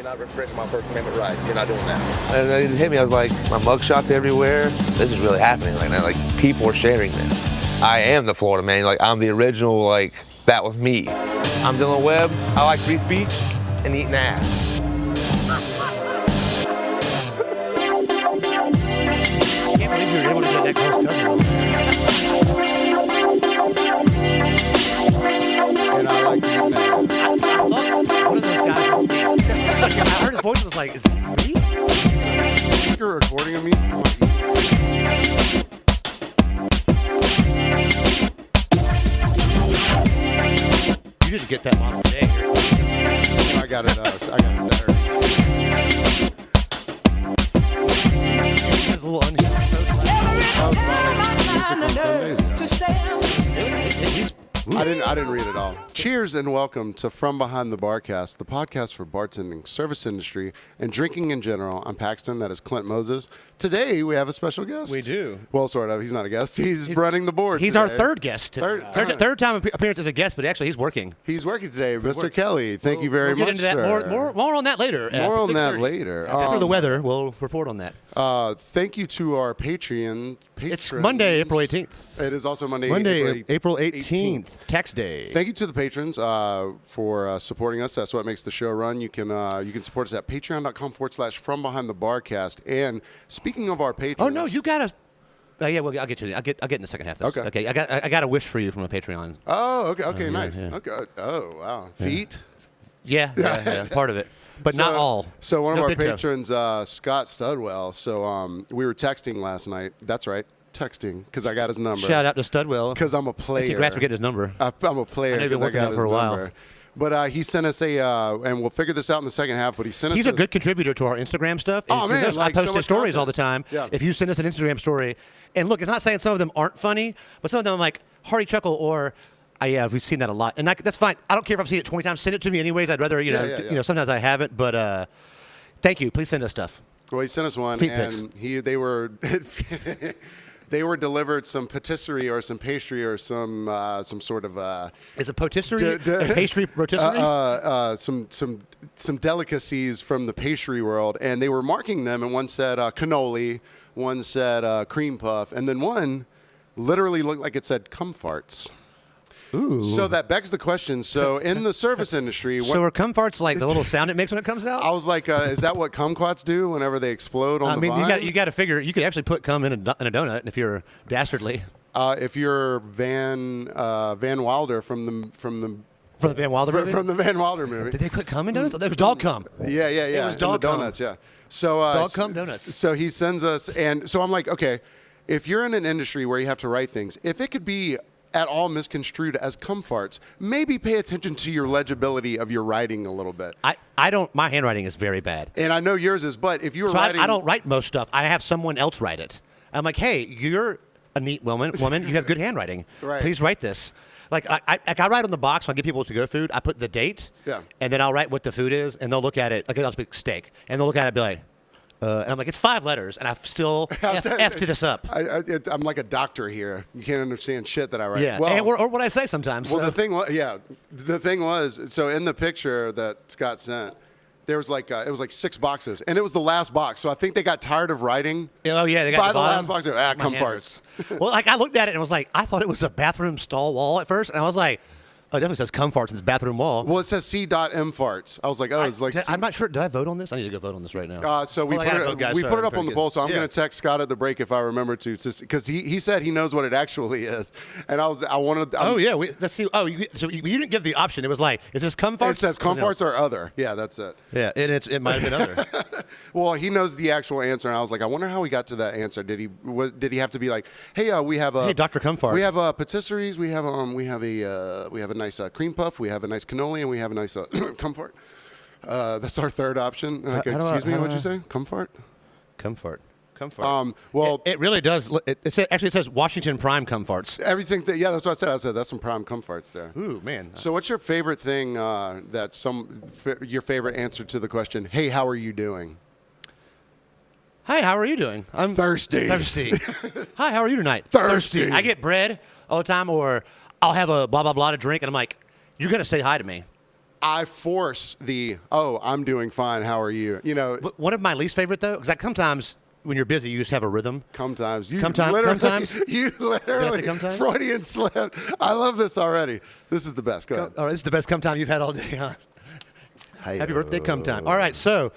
You're not infringing my First Amendment right. You're not doing that. And it hit me. I was like, my mugshot's everywhere. This is really happening right now. Like, people are sharing this. I am the Florida man. Like, I'm the original, like, that was me. I'm Dylan Webb. I like free speech and eating ass. I can't believe you were able to get that close cousin. And I like eating ass. I thought one of those guys was me. Like, I heard his voice and was like, is that me? You're recording of me? I want to eat. You didn't get that model today. I got it Saturday. His little unhinged post I didn't read it all. Cheers and welcome to From Behind the Barcast, the podcast for bartending, service industry, and drinking in general. I'm Paxton. That is Clint Moses. Today we have a special guest. We do. Well, sort of. He's not a guest. He's running the board. He's today. our third guest. Third time appearance as a guest, but actually he's working. He's working today, Mr. Kelly. Thank you very We'll much, get into that. sir. More on that later. More on that later. After the weather, we'll report on that. Thank you to our Patreon patrons. It's Monday, April 18th. It is also Monday, April 18th, tax day. Thank you to the patrons for supporting us. That's what makes the show run. You can support us at patreon.com/FromBehindTheBarcast. And speaking of our patrons, Oh no, you got to. Yeah, well, I'll get to it. I'll get in the second half. Of this. Okay. I got a wish for you from a Patreon. Oh, okay, nice. yeah. Okay. Oh, wow. Feet. Yeah, part of it, but not all. So one of No our big toe. patrons, Scott Studwell. So we were texting last night. That's right, texting because I got his number. Shout out to Studwell. Because I'm a player. Congrats for getting his number. I'm a player I know you've been because I working got out his for a while. number. But he sent us and we'll figure this out in the second half. But he sent us. He's a good contributor to our Instagram stuff. Oh, man, I like, post so his much stories content. all the time. Yeah. If you send us an Instagram story, and look, it's not saying some of them aren't funny, but some of them I'm like hearty chuckle or. Yeah, we've seen that a lot, and that's fine. I don't care if I've seen it 20 times. Send it to me anyways. I'd rather, you know, sometimes I haven't, but thank you. Please send us stuff. Well, he sent us one, Feet and they were they were delivered some patisserie or some pastry or some sort of Is it patisserie? Pastry rotisserie? some delicacies from the pastry world, and they were marking them, and one said cannoli, one said cream puff, and then one literally looked like it said cum farts. Ooh. So that begs the question. So in the service industry, So are cum farts like the little sound it makes when it comes out? I was like, is that what kumquats do whenever they explode on the vine? You got to figure you could actually put cum in a donut if you're dastardly. If you're Van Wilder from the Van Wilder movie? from the Van Wilder movie. Did they put cum in donuts? That was dog cum. Yeah. It was in dog the cum. donuts. Yeah. So Dog cum donuts. So he sends us, and so I'm like, okay, if you're in an industry where you have to write things, if it could be at all misconstrued as cum farts, maybe pay attention to your legibility of your writing a little bit. I don't. My handwriting is very bad. And I know yours is, but if you were So writing, I don't write most stuff. I have someone else write it. I'm like, hey, you're a neat woman. You have good handwriting. Right. Please write this. Like I write on the box when I give people to-go food. I put the date. Yeah. And then I'll write what the food is, and they'll look at it. Like I'll speak steak, and they'll look at it and be like, and I'm like, it's 5 letters, and I've still F'd this up. I'm like a doctor here. You can't understand shit that I write. Yeah. Well, or what I say sometimes. Well, so. the thing was, so in the picture that Scott sent, there was like it was like 6 boxes, and it was the last box. So I think they got tired of writing. Oh yeah, they got by the the last bottom. box. My Cum hand farts. hurts. Well, like I looked at it and was like, I thought it was a bathroom stall wall at first, and I was like, oh, it definitely says cum farts in this bathroom wall. Well, it says C.M farts. I was like, oh, it's like. I'm not sure. Did I vote on this? I need to go vote on this right now. So we Well, I put gotta it, vote, guys, we so put it I'm up on pretty the good. poll. So I'm Yeah. going to text Scott at the break if I remember to, because he said he knows what it actually is, and I wanted. Oh yeah, let's see. Oh, so you didn't give the option. It was like, is this cum farts? It says cum Something else? farts or other. Yeah, that's it. Yeah, and it might have been other. Well, he knows the actual answer, and I was like, I wonder how he got to that answer. Did he have to be like, hey, we have a Hey, Dr. Comfort. We have patisseries. We have a nice cream puff. We have a nice cannoli, and we have a nice comfort. That's our third option. Like, excuse me, what'd you say? Comfort. Comfort. Well, it really does. It says Washington Prime cum farts. everything. Yeah, that's what I said. I said that's some prime comforts there. Ooh man. So, what's your favorite thing? Your favorite answer to the question? Hey, how are you doing? Hi, how are you doing? I'm Thirsty. Hi, how are you tonight? Thirsty. I get bread all the time, or I'll have a blah blah blah to drink, and I'm like, you're gonna say hi to me. I force I'm doing fine. How are you? You know, One of my least favorite though, because like sometimes when you're busy, you just have a rhythm. Sometimes. Come times? You literally come times? Freudian slip. I love this already. This is the best. Go ahead. All right, this is the best come time you've had all day, huh? Happy birthday, come time. All right, so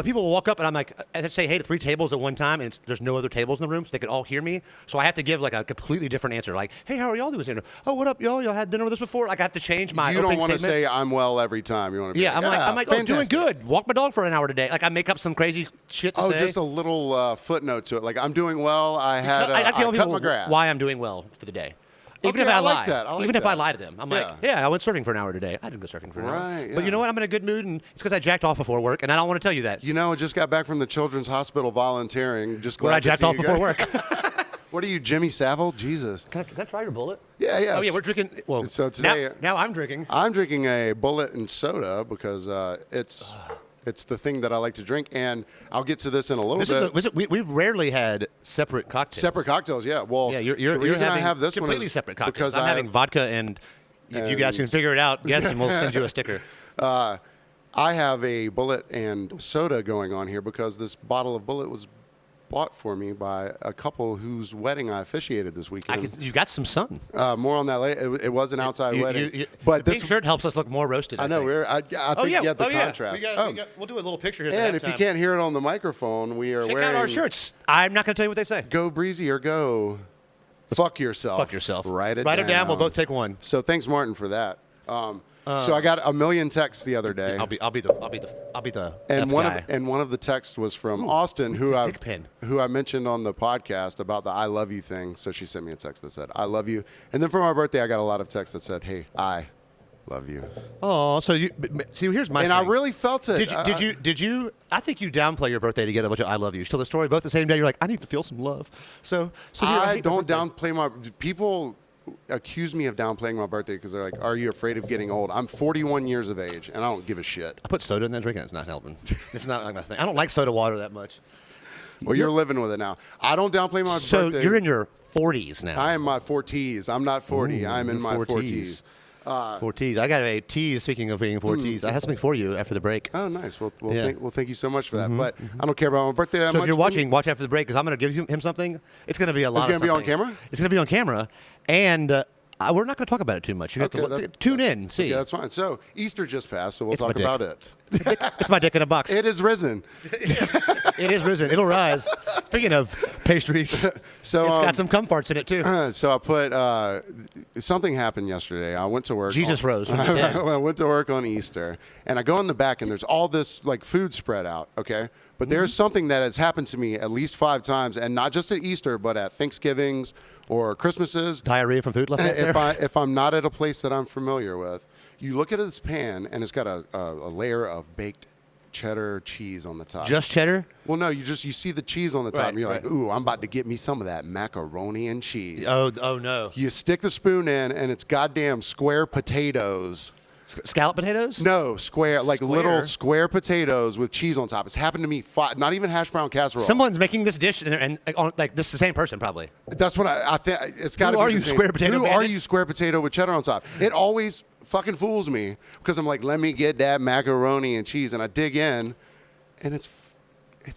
people will walk up and I'm like, I say hey to 3 tables at one time, and there's no other tables in the room, so they could all hear me. So I have to give like a completely different answer, like, hey, how are y'all doing here? Oh, what up, y'all? Y'all had dinner with us before? Like I have to change my. You don't want to statement. say I'm well every time. You want to be I'm like, oh, doing good. Walk my dog for an hour today. Like I make up some crazy shit to say. just a little footnote to it. Like I'm doing well. I tell cut people my grass. why I'm doing well for the day. Even Okay, if I like lie, that. I like even if that. I lie to them, I'm like, yeah, I went surfing for an hour today. I didn't go surfing for an hour. Right, But you know what? I'm in a good mood, and it's because I jacked off before work, and I don't want to tell you that. You know, I just got back from the Children's Hospital volunteering. Just glad Where I to jacked see off you before guys. work. What are you, Jimmy Savile? Jesus. Can I try your bullet? Yeah, yeah. Oh yeah, we're drinking. Well, So today, now I'm drinking. I'm drinking a bullet and soda because it's the thing that I like to drink, and I'll get to this in a little bit. We've rarely had separate cocktails. Separate cocktails, yeah. Well, Yeah, you're the reason having I have this one completely is separate cocktails. because I'm having vodka, and if you guys can figure it out, guess, and we'll send you a sticker. I have a bullet and soda going on here because this bottle of bullet was bought for me by a couple whose wedding I officiated this weekend. You got some sun. More on that later. It was an outside wedding, but but the pink shirt helps us look more roasted. I know. I think you get the contrast. We'll do a little picture here. And if you can't hear it on the microphone, we are check wearing out our shirts. I'm not going to tell you what they say. Go breezy or go fuck yourself. Fuck yourself. Write it down. We'll both take one. So thanks, Martin, for that. So I got a million texts the other day. I'll be the and F one guy. of one of the texts was from Austin, who I mentioned on the podcast about the I love you thing. So she sent me a text that said I love you, and then for my birthday I got a lot of texts that said, hey, I love you. Oh, so you see? Here's my. And thing. I really felt it. Did you? I think you downplay your birthday to get a bunch of I love yous. Tell the story both the same day. You're like, I need to feel some love. So I don't downplay my people. Accuse me of downplaying my birthday because they're like, are you afraid of getting old? I'm 41 years of age, and I don't give a shit. I put soda in that drink, and it's not helping. It's not like my thing. I don't like soda water that much. Well, you're living with it now. I don't downplay my birthday. So you're in your 40s now. I am my 40s. I'm not 40. I'm in my 40s. 40s. I got a tease. Speaking of being 40s, I have something for you after the break. Oh, nice. Well, thank you so much for that. But I don't care about my birthday that much. So if you're watching, watch after the break because I'm going to give him something. It's going to be a lot. It's going to be on camera. It's going to be on camera, and we're not going to talk about it too much. You have to tune in, see. Yeah, that's fine. So Easter just passed, so we'll talk about it. It's my dick in a box. It is risen. It is risen. It'll rise. Speaking of pastries, so it's got some cum farts in it too. So I put something happened yesterday. I went to work. Jesus rose from the dead. I went to work on Easter, and I go in the back, and there's all this like food spread out. Okay. But there's something that has happened to me at least 5 times, and not just at Easter, but at Thanksgivings or Christmases. Diarrhea from food left out there? If I'm not at a place that I'm familiar with, you look at this pan, and it's got a layer of baked cheddar cheese on the top. Just cheddar? Well, no, you see the cheese on the top, Right, and you're right. like, ooh, I'm about to get me some of that macaroni and cheese. Oh no. You stick the spoon in, and it's goddamn square potatoes. Scallop potatoes? No, square, like Square? little square potatoes with cheese on top. It's happened to me, not even hash brown casserole. Someone's making this dish, and like this is the same person probably. That's what I think. It's got to be. Who are the you, same. square potato Who are bandit? you, square potato with cheddar on top? It always fucking fools me because I'm like, let me get that macaroni and cheese, and I dig in, and it's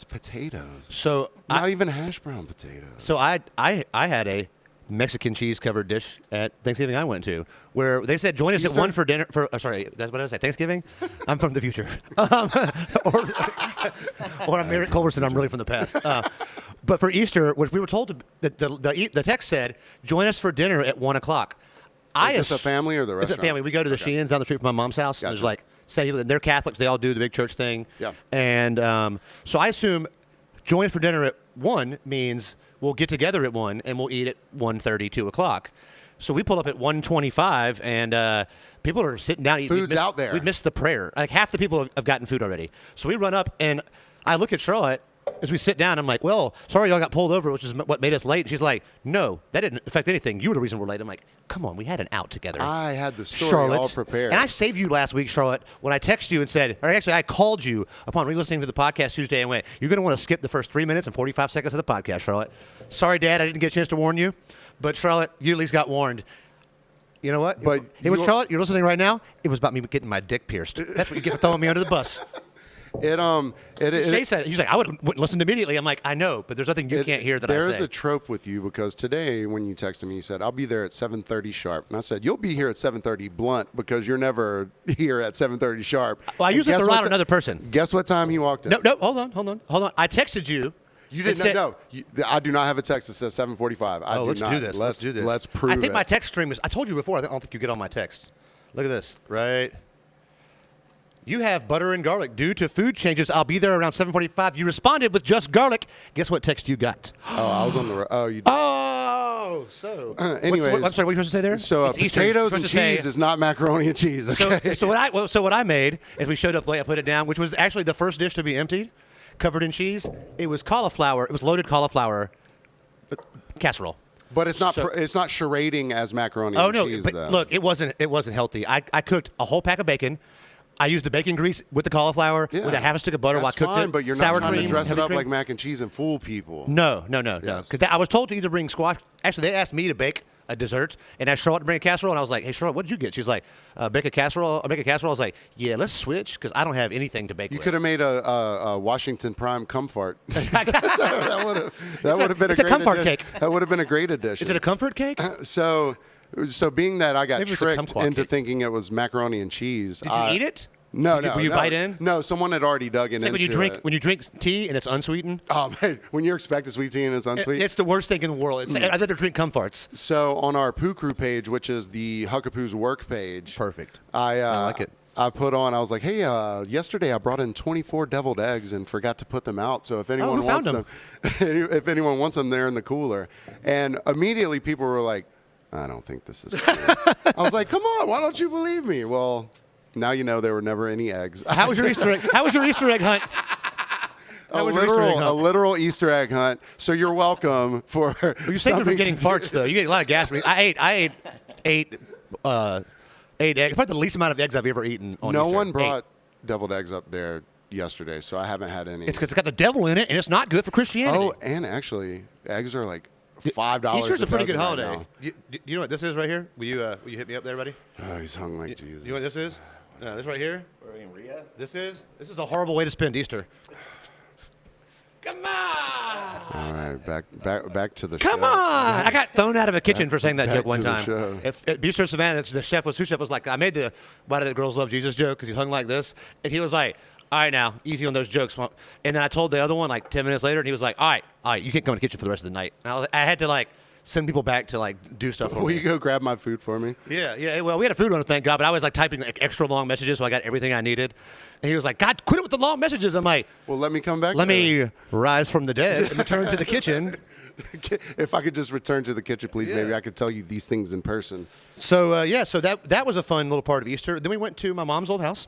potatoes. So not even hash brown potatoes. So I had a Mexican cheese covered dish at Thanksgiving I went to, where they said join us at 1 for dinner. Sorry, that's what I said. Thanksgiving. I'm from the future, or I'm Eric Culberson. I'm really from the past. But for Easter, which we were told the text said join us for dinner at 1 o'clock. Is this a family or the restaurant? It's a family. We go to the Sheehan's down the street from my mom's house. Gotcha. And there's like 7 people. They're Catholics. They all do the big church thing. Yeah. And so I assume join us for dinner at 1 means we'll get together at 1 and we'll eat at 1:30, 2 o'clock. So we pull up at 1:25 and people are sitting down eating. Food's out there. We've missed the prayer. Like half the people have gotten food already. So we run up and I look at Charlotte as we sit down. I'm like, well, sorry y'all got pulled over, which is what made us late. And she's like, no, that didn't affect anything. You were the reason we're late. I'm like, come on, we had an out together. I had the story Charlotte, all prepared. And I saved you last week, Charlotte, when I texted you and said, or actually I called you upon re-listening to the podcast Tuesday and went, you're going to want to skip the first 3 minutes and 45 seconds of the podcast, Charlotte. Sorry, Dad, I didn't get a chance to warn you. But Charlotte, you at least got warned. You know what? But it was Charlotte. You're listening right now. It was about me getting my dick pierced. That's what you get for throwing me under the bus. Shay said it. He's like, I wouldn't listen immediately. I'm like, I know, but there's nothing you can't hear that I say. There is a trope with you because today when you texted me, you said, I'll be there at 7:30 sharp. And I said, you'll be here at 7:30 blunt because you're never here at 7:30 sharp. Well, I usually have to rely on another person. Guess what time he walked in? No, hold on. I texted you. You didn't know. I do not have a text that says 7:45. Let's do this. Let's do this. Let's prove it. I think my text stream is, I told you before, I don't think you get all my texts. Look at this, right? You have butter and garlic. Due to food changes, I'll be there around 7:45. You responded with just garlic. Guess what text you got? Oh, I was on the. Oh, you. Oh, so. Anyways, I'm sorry. What are you supposed to say there? So potatoes and cheese is not macaroni and cheese. Okay? So what I made is we showed up late. I put it down, which was actually the first dish to be emptied, covered in cheese. It was cauliflower. It was loaded cauliflower casserole. But it's not. It's not charading as macaroni and cheese. But look, it wasn't healthy. I cooked a whole pack of bacon. I used the bacon grease with the cauliflower with a half a stick of butter while I cooked it. But you're not trying to dress it up like mac and cheese and fool people. No. Because I was told to either bring squash. Actually, they asked me to bake a dessert and asked Charlotte to bring a casserole. And I was like, hey, Charlotte, what did you get? She's like, bake a casserole. I was like, yeah, let's switch because I don't have anything to bake with. You could have made a Washington Prime Comfort. that would have been a great comfort cake. That would have been a great addition. Is it a comfort cake? So being that I got Maybe tricked into thinking it was macaroni and cheese. Did you eat it? No. Were you bite in? No, someone had already dug in. It's like when you drink tea and it's unsweetened. Oh man, when you expect a sweet tea and it's unsweetened. It's the worst thing in the world. I'd rather drink comforts. So on our Poo Crew page, which is the Huckapoo's work page. Perfect. I like it. I was like, hey, yesterday I brought in 24 deviled eggs and forgot to put them out. So if anyone wants them, if anyone wants them, they're in the cooler. And immediately people were like, I don't think this is true. I was like, come on, why don't you believe me? Well, now you know there were never any eggs. How was your Easter egg? How was your Easter egg hunt? A literal Easter egg hunt. So you're welcome for. Well, you think you're getting farts though. You get a lot of gas. I ate 8 eggs. Probably the least amount of eggs I've ever eaten. On no Easter. one brought deviled eggs up there yesterday, so I haven't had any. It's because it's got the devil in it, and it's not good for Christianity. Oh, and actually, eggs are like $5. Easter's a pretty good holiday. Right you know what this is right here? Will you hit me up there, buddy? oh, he's hung like Jesus. You know what this is? This right here. This is a horrible way to spend Easter. Come on. All right, back to the show. Come on. I got thrown out of a kitchen for saying that joke one to the time. show. At Bistro Savannah, the sous chef was like, I made the why do the girls love Jesus joke because he hung like this, and he was like, all right, now easy on those jokes. And then I told the other one like 10 minutes later, and he was like, all right, you can't come to the kitchen for the rest of the night. And I had to like send people back to like do stuff for me. Will you go grab my food for me? Yeah. Well, we had a food runner, thank God, but I was like typing like extra long messages, so I got everything I needed. And he was like, God, quit it with the long messages. I'm like, well, let me come back. Let me rise from the dead and return to the kitchen. If I could just return to the kitchen, please, maybe I could tell you these things in person. So, so that was a fun little part of Easter. Then we went to my mom's old house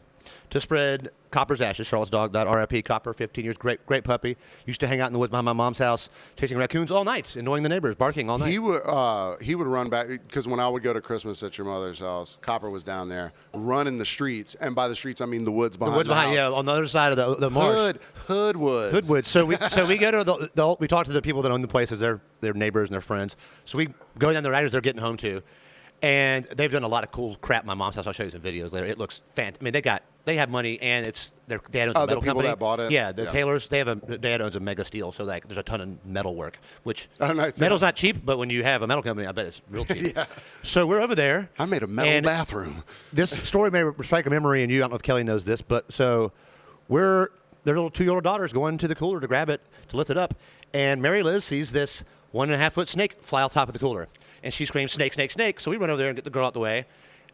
to spread Copper's ashes. Charlotte's dog died. R.I.P. Copper, 15 years, great puppy. Used to hang out in the woods behind my mom's house, chasing raccoons all night, annoying the neighbors, barking all night. He would run back because when I would go to Christmas at your mother's house, Copper was down there running the streets, and by the streets I mean the woods behind. Yeah, on the other side of the marsh. Hoodwoods. So we go to we talk to the people that own the places, their neighbors and their friends. So we go down there as they're getting home too, and they've done a lot of cool crap at my mom's house. I'll show you some videos later. It looks fantastic. I mean, they have money, and it's their dad owns a metal the people company. that bought it? Yeah, the Taylors. Their dad owns a Mega Steel, so like there's a ton of metal work. Which nice. Metal's not cheap, but when you have a metal company, I bet it's real cheap. Yeah. So we're over there. I made a metal bathroom. This story may strike a memory in you. I don't know if Kelly knows this, but so their little 2-year-old daughter's going to the cooler to grab it to lift it up, and Mary Liz sees this 1.5-foot snake fly off top of the cooler, and she screams, "Snake, snake, snake!" So we run over there and get the girl out the way,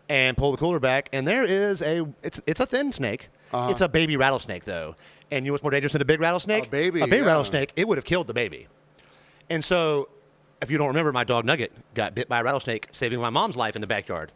and pull the cooler back, and there is it's a thin snake. It's a baby rattlesnake, though. And you know what's more dangerous than a big rattlesnake? A baby rattlesnake, it would have killed the baby. And so, if you don't remember, my dog Nugget got bit by a rattlesnake, saving my mom's life in the backyard.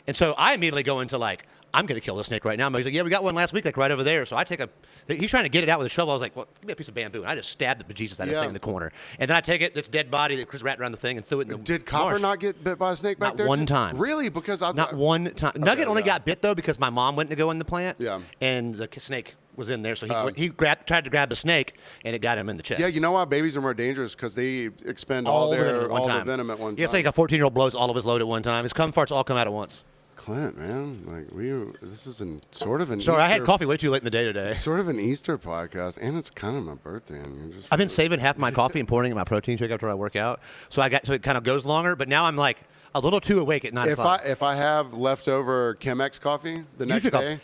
And so I immediately go into like, I'm going to kill this snake right now. He's like, yeah, we got one last week, like right over there. So I take he's trying to get it out with a shovel. I was like, well, give me a piece of bamboo. And I just stabbed the bejesus out of the thing in the corner. And then I take this dead body that Chris wrapped around the thing and threw it in the Did Copper marsh. not get bit by a snake back there? Not one time. Really? Because Not one time. Nugget only got bit, though, because my mom went to go in the plant. Yeah. And the snake was in there, so he tried to grab a snake, and it got him in the chest. Yeah, you know why babies are more dangerous? Because they expend all the venom at one time. You have to think a 14-year-old blows all of his load at one time. His cum farts all come out at once. Clint, man, like this is sort of an. Sorry, Easter, I had coffee way too late in the day today. Sort of an Easter podcast, and it's kind of my birthday. And I've been saving half my coffee and pouring it in my protein shake after I work out, so it kind of goes longer. But now I'm like a little too awake at 9 o'clock. If I have leftover Chemex coffee the next day,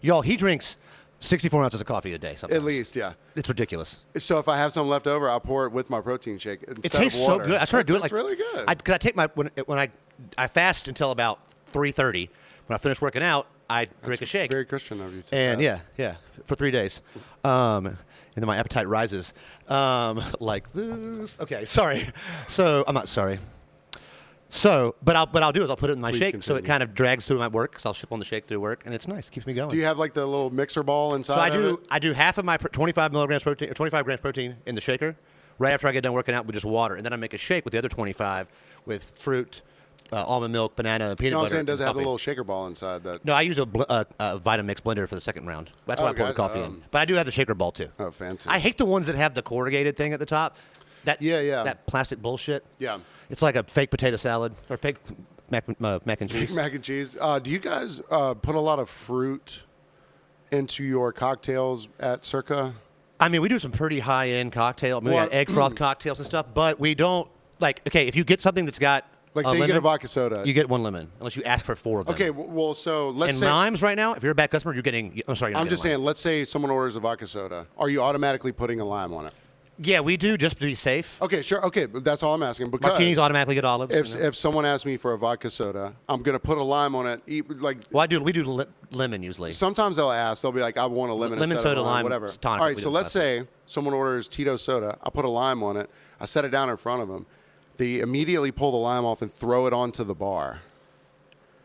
y'all, he drinks 64 ounces of coffee a day. Sometimes. At least, yeah. It's ridiculous. So if I have some left over, I'll pour it with my protein shake instead It tastes of water. so good. I started doing it It's really good. Because I take when I fast until about 3:30. When I finish working out, I drink a shake. Very Christian of you. And yeah, for 3 days. And then my appetite rises like this. Okay, sorry. So I'm not sorry. So, but I'll do is I'll put it in my Please shake, continue. so it kind of drags through my work. So I'll sip on the shake through work, and it's nice. It keeps me going. Do you have like the little mixer ball inside? So I do half of my 25 milligrams protein or 25 grams protein in the shaker. Right after I get done working out with just water, and then I make a shake with the other 25 with fruit. Almond milk, banana, peanut butter. Does it have a little shaker ball inside that? No, I use a Vitamix blender for the second round. That's why I pour the coffee in. But I do have the shaker ball too. Oh, fancy. I hate the ones that have the corrugated thing at the top. That plastic bullshit. Yeah. It's like a fake potato salad or fake mac and cheese. Mac and cheese. Do you guys put a lot of fruit into your cocktails at Circa? I mean, we do some pretty high-end cocktails. I mean, we got egg froth cocktails and stuff, but we don't, if you get something that's got Like, say you get a vodka soda. You get one lemon, unless you ask for 4 of them. Okay, well, so let's say. And limes right now, if you're a bad customer, you're getting. I'm sorry. I'm just saying, let's say someone orders a vodka soda. Are you automatically putting a lime on it? Yeah, we do, just to be safe. Okay, sure. Okay, but that's all I'm asking. Because Martinis automatically get olives. If someone asks me for a vodka soda, I'm gonna put a lime on it. We do lemon usually. Sometimes they'll ask. They'll be like, "I want a lemon Lemon instead soda, of lime, lime, whatever." tonic, All right, we so do let's stuff. say someone orders Tito soda. I put a lime on it. I set it down in front of them. They immediately pull the lime off and throw it onto the bar.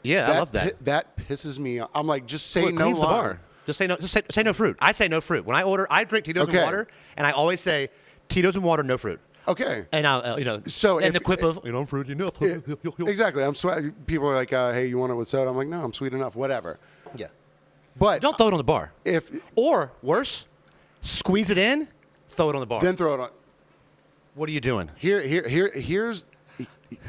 Yeah, I love that. That pisses me off. I'm like, just say Well, it no cleans lime. the bar. Just say no. Just say no fruit. I say no fruit when I order. I drink Tito's and water, and I always say Tito's and water, no fruit. Okay. And I'll So and the quip of I'm fruity enough. Exactly. I'm sweet. People are like, "Hey, you want it with soda?" I'm like, "No, I'm sweet enough. Whatever." Yeah. But Don't throw it on the bar. Or worse, squeeze it in, throw it on the bar. then throw it on. What are you doing? Here's the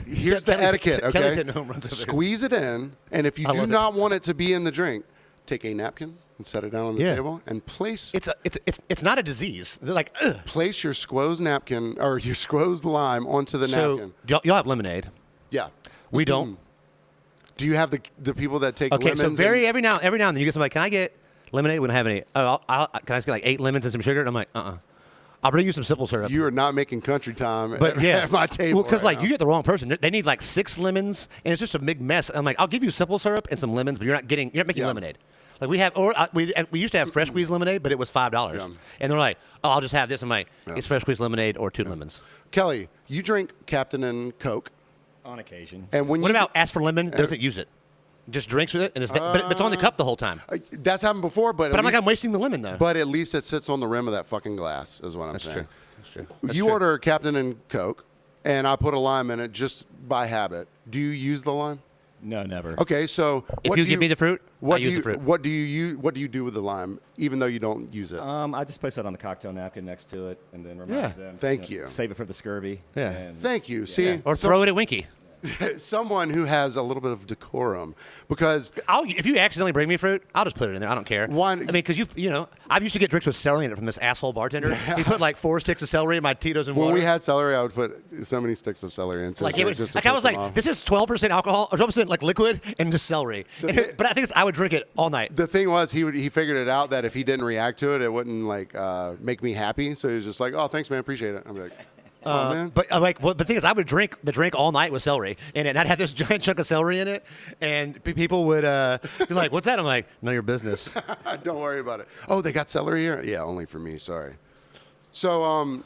Kelly's etiquette. Okay. hitting home runs over here. Squeeze it in, and if you do not want it to be in the drink, take a napkin and set it down on the table and place. It's not a disease. They're like, ugh. Place your squoze napkin or your squoze lime onto the napkin. So y'all have lemonade. Yeah. We don't. Do you have the people that take Okay, lemons? so every now and then you get somebody, can I get lemonade? We don't have any. Oh, can I just get like 8 lemons and some sugar? And I'm like, I'll bring you some simple syrup. You are not making country time but yeah, at my table. Well, because right you get the wrong person. They need like 6 lemons, and it's just a big mess. I'm like, I'll give you simple syrup and some lemons, but you're not making lemonade. Like we used to have fresh squeezed lemonade, but it was $5, and they're like, oh, I'll just have this. I'm like, it's fresh squeezed lemonade or 2 lemons. Kelly, you drink Captain and Coke on occasion. And when what about ask for lemon? Doesn't use it. Just drinks with it, and but it's on the cup the whole time. That's happened before, but I'm like, I'm wasting the lemon though. But at least it sits on the rim of that fucking glass, is what I'm saying. That's true. You order Captain and Coke, and I put a lime in it just by habit. Do you use the lime? No, never. Okay, so if you give me the fruit, what I use the fruit. What do you do with the lime, even though you don't use it? I just place it on the cocktail napkin next to it, and then remind them. Thank you. Save it for the scurvy. Yeah. And, Thank you. See, or throw it at Winky. Someone who has a little bit of decorum, because if you accidentally bring me fruit, I'll just put it in there. I don't care. I mean, because I used to get drinks with celery in it from this asshole bartender. He put like 4 sticks of celery in my Tito's and water. When we had celery, I would put so many sticks of celery into like it. I was like, this is 12% alcohol or 12% like liquid and just celery. But I think I would drink it all night. The thing was, he figured it out that if he didn't react to it, it wouldn't like make me happy. So he was just like, "Oh, thanks, man, appreciate it." I'm like. Oh, man. But the thing is, I would drink the drink all night with celery, and I'd have this giant chunk of celery in it, and people would be like, "What's that?" I'm like, "None of your business." Don't worry about it. Oh, they got celery here? Yeah, only for me. Sorry. So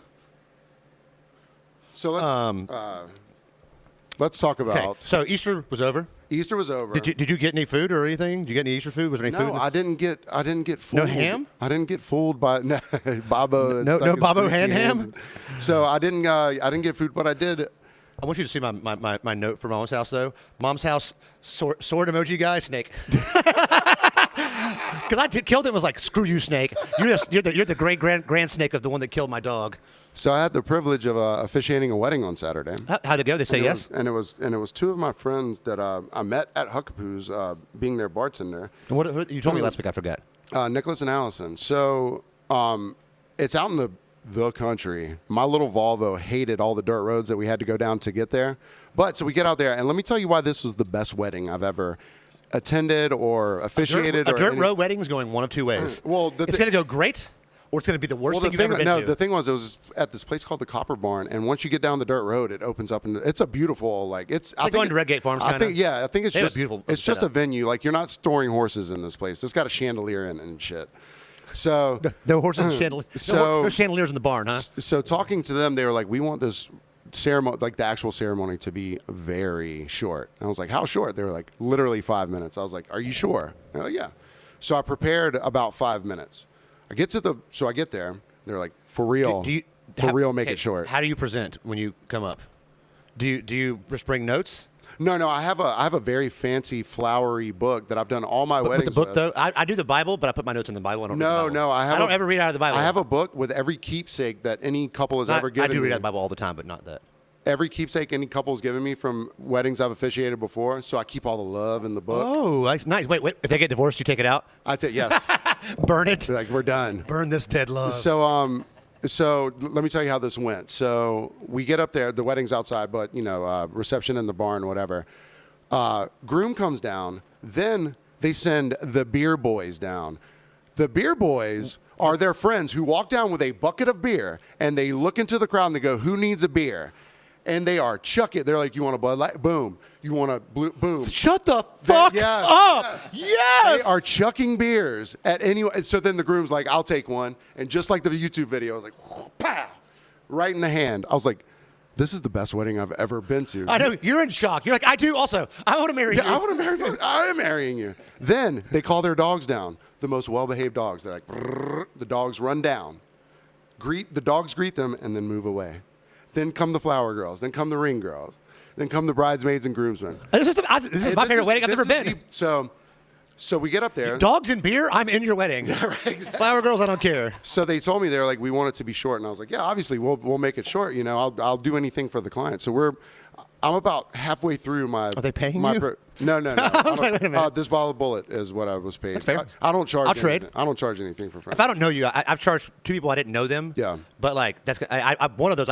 let's talk about. Okay, so Easter was over. Easter was over. Did you get any food or anything? Did you get any Easter food? Was there any food? No, I didn't get fooled. No ham? I didn't get fooled by Bobo. No Bobo ham. So I didn't get food, but I did. I want you to see my note from Mom's house though. Mom's house sword emoji guy snake. Because killed it and was like, screw you, snake. You're the great grand snake of the one that killed my dog. So I had the privilege of officiating a wedding on Saturday. How'd it go? They say yes? And it was two of my friends that I met at Huckapoo's, being their bartender. And who, you told me last week, I forgot. Nicholas and Allison. So it's out in the country. My little Volvo hated all the dirt roads that we had to go down to get there. But so we get out there, and let me tell you why this was the best wedding I've ever attended or officiated. A dirt road wedding is going one of two ways. Well, it's going to go great, or it's going to be the worst thing you've ever been to. The thing was, it was at this place called the Copper Barn, and once you get down the dirt road, it opens up, and it's a beautiful, like, it's... Like going to Redgate Farms, I think it's just beautiful. It's just a venue. Like, you're not storing horses in this place. It's got a chandelier in it and shit. So... No horses and chandeliers. No chandeliers in the barn, huh? So talking to them, they were like, we want this ceremony, like the actual ceremony, to be very short. And I was like, how short? They were like, literally 5 minutes. I was like, are you sure? They're like, yeah. So I prepared about 5 minutes. I get there. They're like, for real, make it short. How do you present when you come up? Do you just bring notes? No. I have a very fancy, flowery book that I've done all my weddings with. The book, with. though, I do the Bible, but I put my notes in the Bible. I don't I don't ever read out of the Bible. I have a book with every keepsake that any couple has ever given me. I do read out of the Bible all the time, but not that. Every keepsake any couple's given me from weddings I've officiated before, so I keep all the love in the book. Oh, that's nice. Wait. If they get divorced, you take it out? I'd say yes. Burn it. Like, we're done. Burn this dead love. So let me tell you how this went. So we get up there. The wedding's outside, but, reception in the barn, whatever. Groom comes down. Then they send the beer boys down. The beer boys are their friends who walk down with a bucket of beer, and they look into the crowd and they go, who needs a beer? And they are chuck it. They're like, you want a Bud Light? Boom. You want a boom. Shut the fuck up. Yes. They are chucking beers at anyone. So then the groom's like, I'll take one. And just like the YouTube video, I was like, pow, right in the hand. I was like, this is the best wedding I've ever been to. I know. You're in shock. You're like, I do also. I want to marry you. I want to marry you. I am marrying you. Then they call their dogs down. The most well-behaved dogs. They're like, brrr. The dogs run down. The dogs greet them and then move away. Then come the flower girls. Then come the ring girls. Then come the bridesmaids and groomsmen. This is my favorite wedding I've ever been. So we get up there. Dogs and beer, I'm in your wedding. Right, exactly. Flower girls, I don't care. So they told me, they're like, we want it to be short. And I was like, yeah, obviously we'll make it short. I'll do anything for the client. So I'm about halfway through my... Are they paying you? No. I was like, wait a minute. This bottle of Bullet is what I was paid. That's fair. I don't charge I'll trade. I don't charge anything for friends. If I don't know you, I've charged two people I didn't know them. Yeah. But like, that's one of those,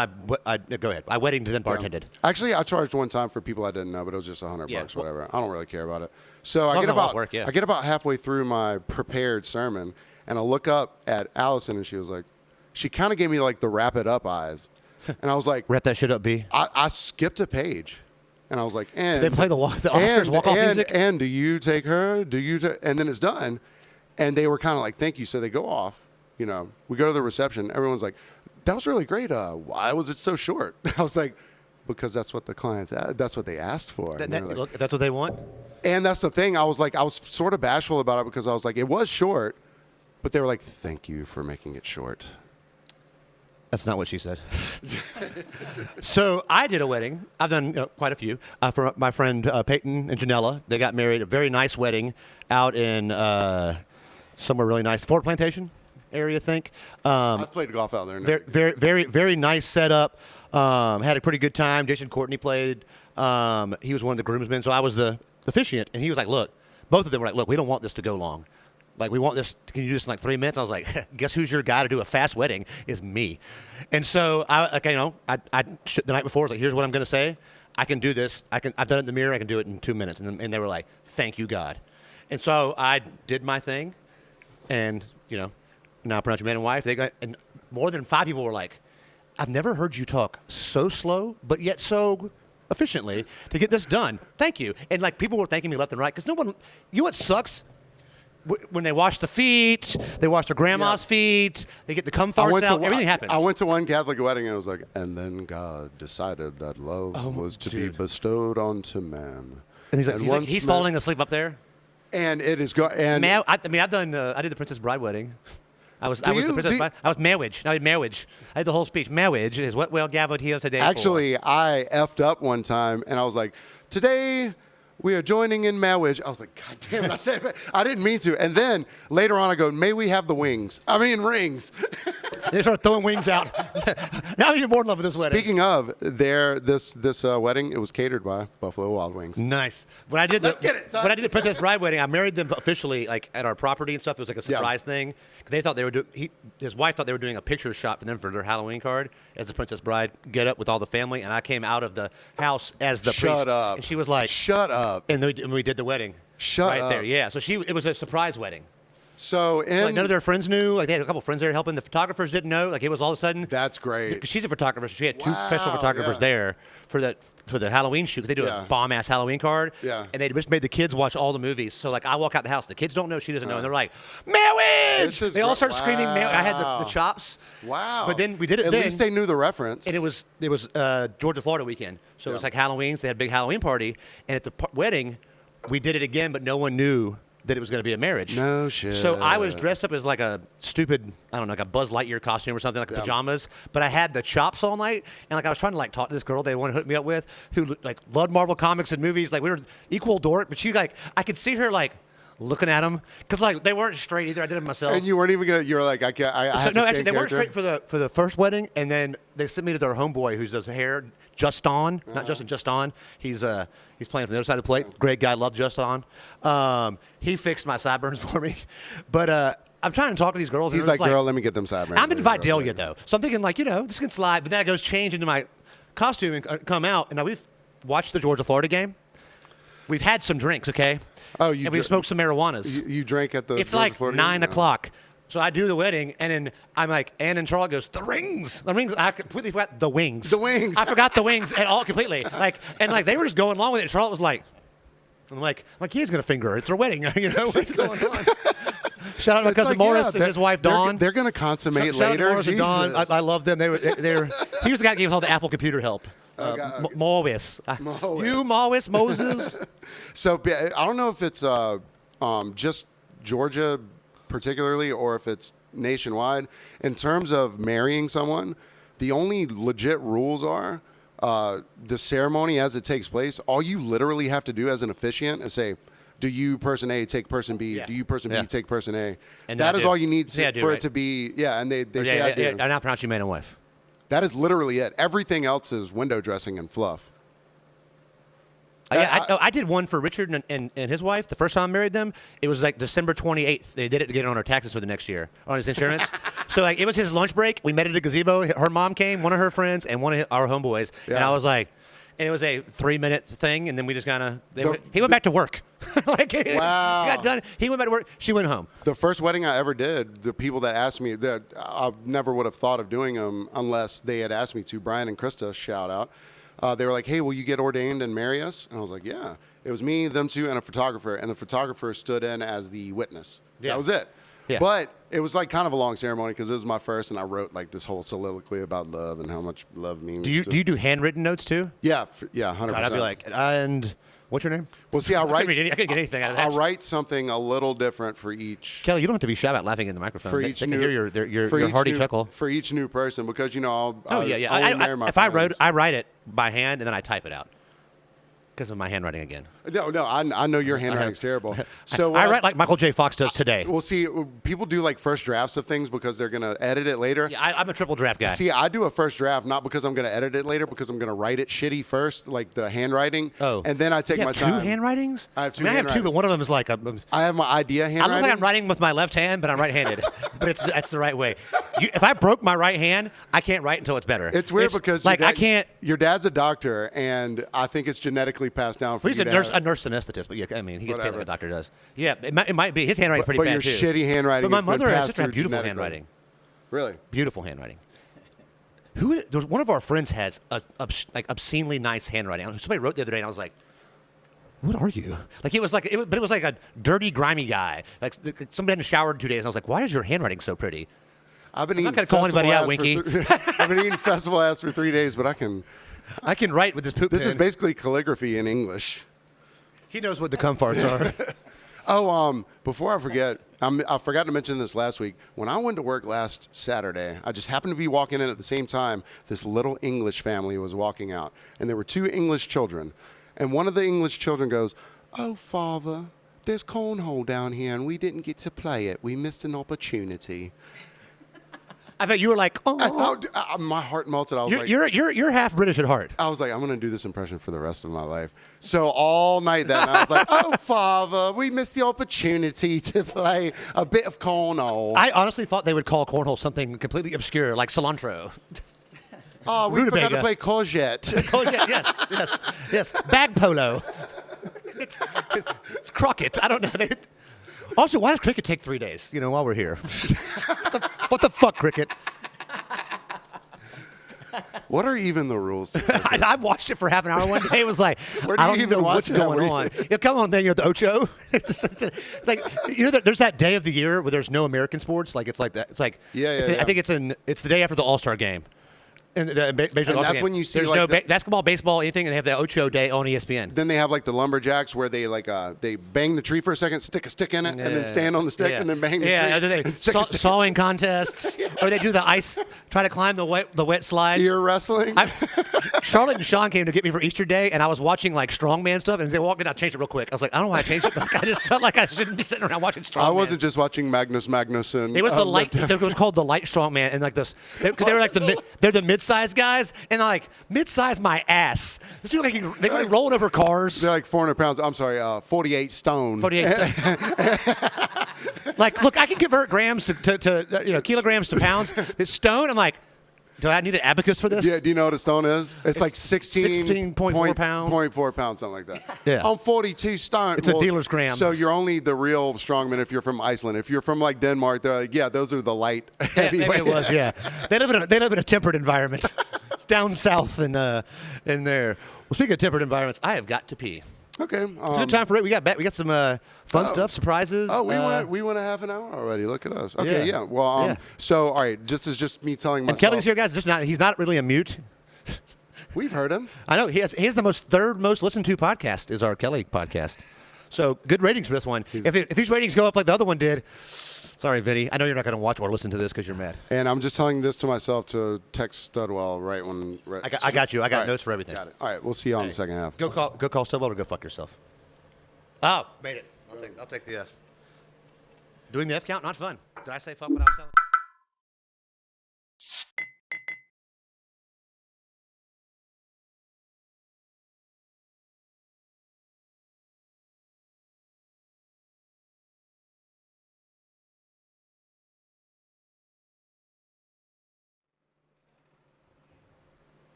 go ahead. I weddinged and then bartended. Yeah. Actually, I charged one time for people I didn't know, but it was just $100, whatever. I don't really care about it. So I get about halfway through my prepared sermon, and I look up at Allison, and she was like, she kind of gave me like the wrap it up eyes. And I was like, wrap that shit up, B. I skipped a page. And I was like, and... Did they play the Oscars walk-off music? And do you take her? And then it's done. And they were kind of like, thank you. So they go off. We go to the reception. Everyone's like, that was really great. Why was it so short? I was like, because that's what the clients, that's what they asked for. Look, if that's what they want. And that's the thing. I was sort of bashful about it because I was like, it was short. But they were like, thank you for making it short. That's not what she said. So I did a wedding. I've done quite a few for my friend Peyton and Janella. They got married. A very nice wedding out in somewhere really nice, Fort Plantation area, I think. I've played golf out there. Very nice setup. Had a pretty good time. Jason Courtney played. He was one of the groomsmen, so I was the officiant. And he was like, "Look," both of them were like, "Look, we don't want this to go long. Like, we want this, can you do this in like 3 minutes?" I was like, guess who's your guy to do a fast wedding is me. And so the night before, I was like, here's what I'm going to say. I can do this. I've done it in the mirror. I can do it in 2 minutes. And they were like, thank you, God. And so I did my thing. And, now pronounce your man and wife. And more than 5 people were like, I've never heard you talk so slow, but yet so efficiently to get this done. Thank you. And like, people were thanking me left and right. Because what sucks? When they wash the feet, they wash their grandma's feet, they get the cum farts out, everything happens. I went to one Catholic wedding and it was like, and then God decided that love was to be bestowed onto man. And he's like, he's falling asleep up there? And it is I did the Princess Bride wedding. I was the Princess Bride. I was marriage. I did marriage. I had the whole speech. Marriage is what we're gathered here today Actually, I effed up one time and I was like, today we are joining in marriage. I was like, God damn it, I said it. I didn't mean to. And then later on I go, may we have the wings? I mean rings. They start throwing wings out. Now you're more in love with this wedding. Speaking of, this wedding, it was catered by Buffalo Wild Wings. Nice. When I did Let's get it, son. when I did the Princess Bride wedding, I married them officially like at our property and stuff. It was like a surprise thing. They thought they were his wife thought they were doing a picture shot for them for their Halloween card as the Princess Bride get up with all the family, and I came out of the house as the priest. Shut up. And she was like, shut up. And we did the wedding. Shut right up. there. Yeah. So it was a surprise wedding. So Like none of their friends knew. Like they had a couple friends there helping. The photographers didn't know. Like it was all of a sudden. That's great. Because she's a photographer, so she had two Wow, professional photographers there for the Halloween shoot. 'Cause they do a bomb ass Halloween card. Yeah. And they just made the kids watch all the movies. So like I walk out the house, the kids don't know, she doesn't know, and they're like, marriage! They all start screaming. I had the chops. Wow. But then we did it. At least they knew the reference. And it was Georgia Florida weekend, so it was like Halloween. So they had a big Halloween party, and at the wedding, we did it again, but no one knew that it was going to be a marriage. No shit. So I was dressed up as like a stupid, I don't know, like a Buzz Lightyear costume or something, like pajamas. But I had the chops all night, and like I was trying to like talk to this girl they wanted to hook me up with, who like loved Marvel comics and movies. Like we were equal dork, but she like I could see her like looking at them because like they weren't straight either. I did it myself. And you weren't even gonna. You were like, I can't. I have to no, stay actually, in they weren't character. straight for the first wedding, and then they sent me to their homeboy who does hair, Just On, not Justin, Just On. He's playing from the other side of the plate. Great guy, love Just On. He fixed my sideburns for me, but I'm trying to talk to these girls. He's and like, girl, let me get them sideburns. I'm in Vidalia though, so I'm thinking like, this can slide. But then I goes change into my costume and come out, and now we've watched the Georgia Florida game. We've had some drinks, okay? Oh, and we've smoked some marijuanas. You drank at the. It's Georgia like Florida 9 game? o'clock. So I do the wedding, and then I'm like, Ann and Charlotte goes, the rings. I completely forgot the wings. The wings. I forgot the wings at all completely. And they were just going along with it. And Charlotte was like, I'm like he's gonna finger her. It's her wedding. What's going on? Shout out to my cousin Morris and his wife Dawn. They're gonna consummate Shout out later. to Morris and Dawn. I love them. He was the guy that gave us all the Apple computer help. Morris. You, Morris, Moses. So I don't know if it's just Georgia particularly or if it's nationwide. In terms of marrying someone, the only legit rules are the ceremony as it takes place. All you literally have to do as an officiant is say, do you person A take person B? Yeah. Do you person B take person A? And that is do. all you need Say I do, for right? it to be, and they say I do. I now pronounce you man and wife. That is literally it. Everything else is window dressing and fluff. I did one for Richard and his wife. The first time I married them, it was like December 28th. They did it to get it on our taxes for the next year, on his insurance. So like it was his lunch break. We met at a gazebo. Her mom came, one of her friends, and one of our homeboys. Yeah. And I was like, and it was a 3-minute thing, and then we just kind of, he went back to work. Wow. He got done. He went back to work. She went home. The first wedding I ever did, the people that asked me, that I never would have thought of doing them unless they had asked me to. Brian and Krista, shout out. They were like, hey, will you get ordained and marry us? And I was like, yeah. It was me, them two, and a photographer. And the photographer stood in as the witness. Yeah. That was it. Yeah. But it was like kind of a long ceremony because it was my first, and I wrote like this whole soliloquy about love and how much love means. Do you do handwritten notes too? Yeah, 100%. God, I'd be like, and what's your name? well, see, I I couldn't get anything out of I that. write something a little different for each. Kelly, you don't have to be shy about laughing in the microphone. For They each can new, hear for your each hearty new- chuckle. for each new person because Oh yeah. I only marry my If I friends. write it by hand and then I type it out because of my handwriting again. No, I know your handwriting's terrible. So I write like Michael J. Fox does today. Well, see, people do like first drafts of things because they're gonna edit it later. Yeah, I'm a triple draft guy. See, I do a first draft not because I'm gonna edit it later, because I'm gonna write it shitty first, like the handwriting. Oh, and then I take you my have time. two handwritings? I have two I have two, handwritings. but one of them is like I have my idea I handwriting. look like I'm writing with my left hand, but I'm right-handed. But that's the right way. If I broke my right hand, I can't write until it's better. It's weird because like your I dad- can't. Your dad's a doctor, and I think it's genetically passed down for He's you a to nurse, have- a nurse anesthetist, but yeah, I mean, he gets paid Whatever. like a doctor does. Yeah, it might be. His handwriting's pretty but bad your too. shitty handwriting But my has been mother and passed sister have through beautiful genetically. handwriting. Really? Beautiful handwriting. One of our friends has like obscenely nice handwriting. Somebody wrote the other day, and I was like, "What are you?" Like it was like a dirty, grimy guy. Like somebody hadn't showered in 2 days, and I was like, "Why is your handwriting so pretty?" I've been I'm not eating gonna call anybody out, festival Winky. ass for I've been eating festival ass for 3 days, but I can. I can write with this poop This pen. is basically calligraphy in English. He knows what the cum farts are. Oh, before I forget, I forgot to mention this last week. When I went to work last Saturday, I just happened to be walking in at the same time. This little English family was walking out, and there were 2 English children. and one of the English children goes, "Oh, father, there's cornhole down here, and we didn't get to play it. We missed an opportunity." I bet you were like, oh. My heart melted. I was like, you're half British at heart. I was like, I'm going to do this impression for the rest of my life. So all night that night, I was like, "Oh, father, we missed the opportunity to play a bit of cornhole." I honestly thought they would call cornhole something completely obscure, like cilantro. Oh, we forgot to play courgette. Courgette, yes. Bag polo. It's croquet. I don't know. Also, why does cricket take 3 days? While we're here. What the fuck, cricket? What are even the rules? I watched it for half an hour one day. It was like, Where do I don't you even know what's going on. Come on, then, the Ocho. Like, there's that day of the year where there's no American sports. Like, it's like that. It's like, I think it's the day after the All-Star game. And that's when you see there's like no basketball, baseball, anything, and they have the Ocho Day on ESPN. Then they have like the lumberjacks where they they bang the tree for a second, stick a stick in it, and then stand on the stick, and then bang the tree. Yeah, then they sawing contests, or they do the ice, try to climb the wet slide. Ear wrestling. Charlotte and Sean came to get me for Easter Day, and I was watching like strongman stuff, and they walked in. I changed it real quick. I was like, I don't know why I changed it, but I just felt like I shouldn't be sitting around watching strongman. I wasn't just watching Magnus Magnuson. It was the light. It was called the light strongman, and like this, they were like they're the mid-sized guys. And like, mid-size my ass. This dude, they were like rolling over cars. They're like 400 pounds. I'm sorry, 48 stone. 48 stone. Like, look, I can convert grams to kilograms to pounds. It's stone. I'm like, do I need an abacus for this? Yeah, do you know what a stone is? It's like 16.4 pounds. 0.4 pounds, something like that. Yeah. I'm 42 stone. It's a dealer's gram. So you're only the real strongman if you're from Iceland. If you're from like Denmark, they're like, yeah, those are the light heavyweight. Maybe it was, yeah. They live in a temperate environment. It's down south in there. Well, speaking of temperate environments, I have got to pee. Okay. It's a good time for it. We got some fun stuff, surprises. Oh, we went a half an hour already. Look at us. Okay, yeah. Well, yeah. So all right, this is just me telling myself. And Kelly's here, guys. He's not really a mute. We've heard him. I know he has the third most listened to podcast is our Kelly podcast. So good ratings for this one. If these ratings go up like the other one did, sorry, Vinny. I know you're not going to watch or listen to this because you're mad. And I'm just telling this to myself to text Studwell right when. I got you. I got notes for everything. Got it. All right, we'll see you on the second half. Go call Studwell or go fuck yourself. Oh, made it. I'll take the F. Doing the F count, not fun. Did I say fuck when I was telling?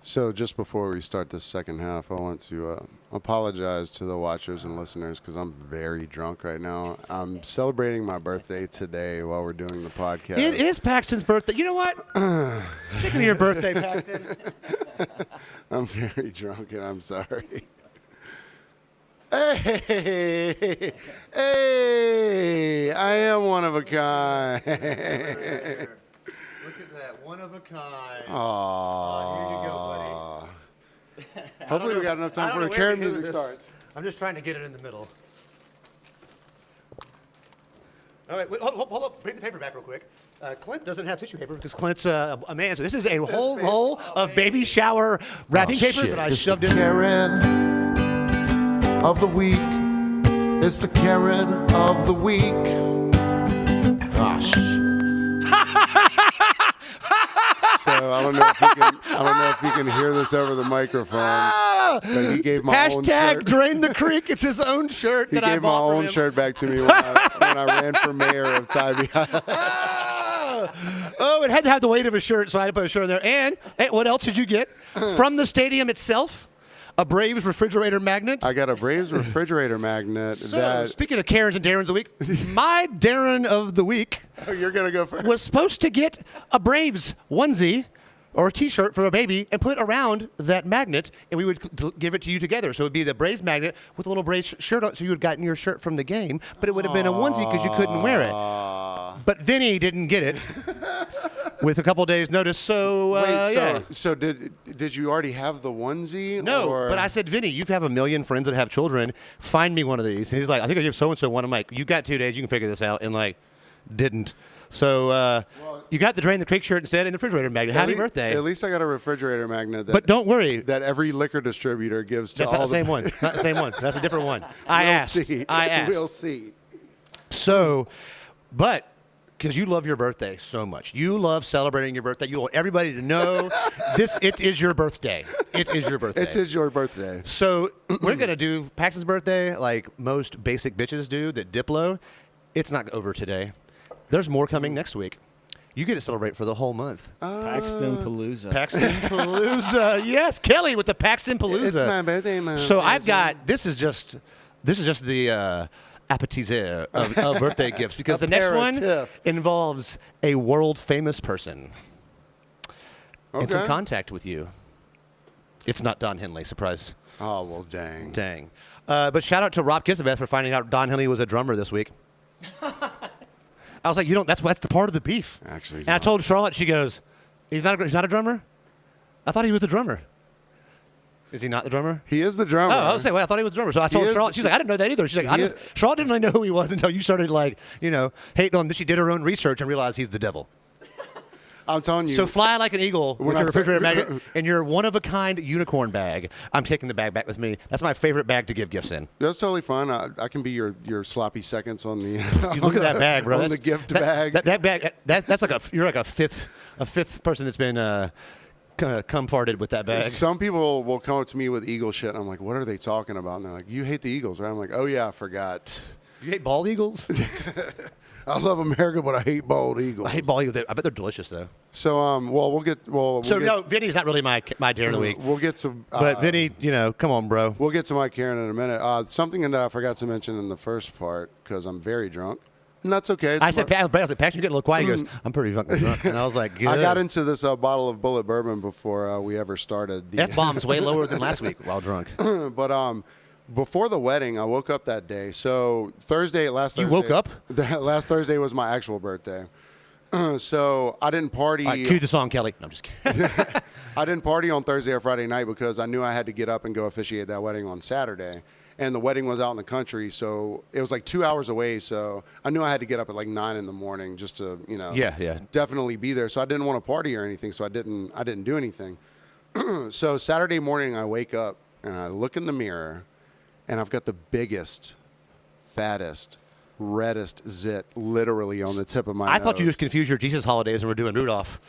So just before we start the second half, I want to apologize to the watchers and listeners because I'm very drunk right now. I'm celebrating my birthday today while we're doing the podcast. It is Paxton's birthday. You know what? Take me to your birthday, Paxton. I'm very drunk and I'm sorry. Hey, I am one of a kind. Look at that, one of a kind. Aww. Here you go, buddy. Hopefully we got enough time before the Karen music starts. I'm just trying to get it in the middle. All right, wait, hold up. Bring the paper back real quick. Clint doesn't have tissue paper because Clint's a man. So this is a whole roll of baby shower wrapping paper that I shoved in. Karen of the week. It's the Karen of the week. Gosh. So I don't know if you can hear this over the microphone. But he gave my own shirt. Drain the creek. It's his own shirt that I bought from him. He gave my own shirt back to me when I ran for mayor of Tybee. Oh, it had to have the weight of a shirt, so I had to put a shirt in there. And what else did you get from the stadium itself? A Braves refrigerator magnet. I got a Braves refrigerator magnet. So, speaking of Karens and Darrens of the week, my Darren of the week you're gonna go first. Was supposed to get a Braves onesie or a T-shirt for a baby and put it around that magnet, and we would give it to you together. So it would be the Braves magnet with a little Braves shirt on, so you would have gotten your shirt from the game, but it would have been a onesie because you couldn't wear it. But Vinny didn't get it with a couple days' notice. So so did you already have the onesie? No, but I said, Vinny, you have a million friends that have children. Find me one of these. And he's like, I think I give so and so one. I'm like, you got 2 days. You can figure this out. And like, didn't. So you got the Drain the Creek shirt instead and the refrigerator magnet. Happy birthday. At least I got a refrigerator magnet. But don't worry. That every liquor distributor gives to That's all not the same one. Not the same one. That's a different one. I asked. We'll see. So, but because you love your birthday so much, you love celebrating your birthday. You want everybody to know it is your birthday. It is your birthday. It is your birthday. So we're gonna do Paxton's birthday like most basic bitches do that dip low. It's not over today. There's more coming next week. You get to celebrate for the whole month. Paxton Palooza. Paxton Palooza. Yes, Kelly with the Paxton Palooza. It's my birthday month. So I've got this is just the appetizer of birthday gifts because the next one involves a world famous person and some contact with you. It's not Don Henley. Surprise. Oh well, dang. Dang. But shout out to Rob Kissabeth for finding out Don Henley was a drummer this week. I was like, that's the part of the beef. Actually, and I told Charlotte, she goes, he's not a drummer? I thought he was the drummer. Is he not the drummer? He is the drummer. Oh, I was saying, I thought he was the drummer. So I told Charlotte, she's like, I didn't know that either. She's like, Charlotte didn't really know who he was until you started hating on him. She did her own research and realized he's the devil. I'm telling you. So fly like an eagle with your refrigerator magnet and your one-of-a-kind unicorn bag. I'm taking the bag back with me. That's my favorite bag to give gifts in. That's totally fine. I can be your sloppy seconds on the. You look at that bag, bro. On the gift bag. That bag. That's like you're like a fifth person that's been cum farted with that bag. Some people will come up to me with eagle shit. And I'm like, what are they talking about? And they're like, you hate the Eagles, right? I'm like, oh yeah, I forgot. You hate bald eagles? I love America, but I hate bald eagles. I hate bald eagles. I bet they're delicious though. So no, Vinny's not really my dare of the week. We'll get some. But Vinny, come on, bro. We'll get to my Karen in a minute. Something that I forgot to mention in the first part because I'm very drunk. And that's okay. I said, Paxton, you're getting a little quiet. He goes, I'm pretty fucking drunk. And I was like, good. I got into this bottle of Bullet Bourbon before we ever started. The F-bomb's way lower than last week while drunk. But before the wedding, I woke up that day. So last Thursday. You woke up? Last Thursday was my actual birthday. So I didn't party. All right, cue the song, Kelly. No, I'm just kidding. I didn't party on Thursday or Friday night because I knew I had to get up and go officiate that wedding on Saturday. And the wedding was out in the country, so it was like 2 hours away. So I knew I had to get up at like 9 in the morning just to, definitely be there. So I didn't want to party or anything. So I didn't do anything. So Saturday morning, I wake up and I look in the mirror, and I've got the biggest, fattest, reddest zit literally on the tip of my nose. I thought you just confused your Jesus holidays and we're doing Rudolph.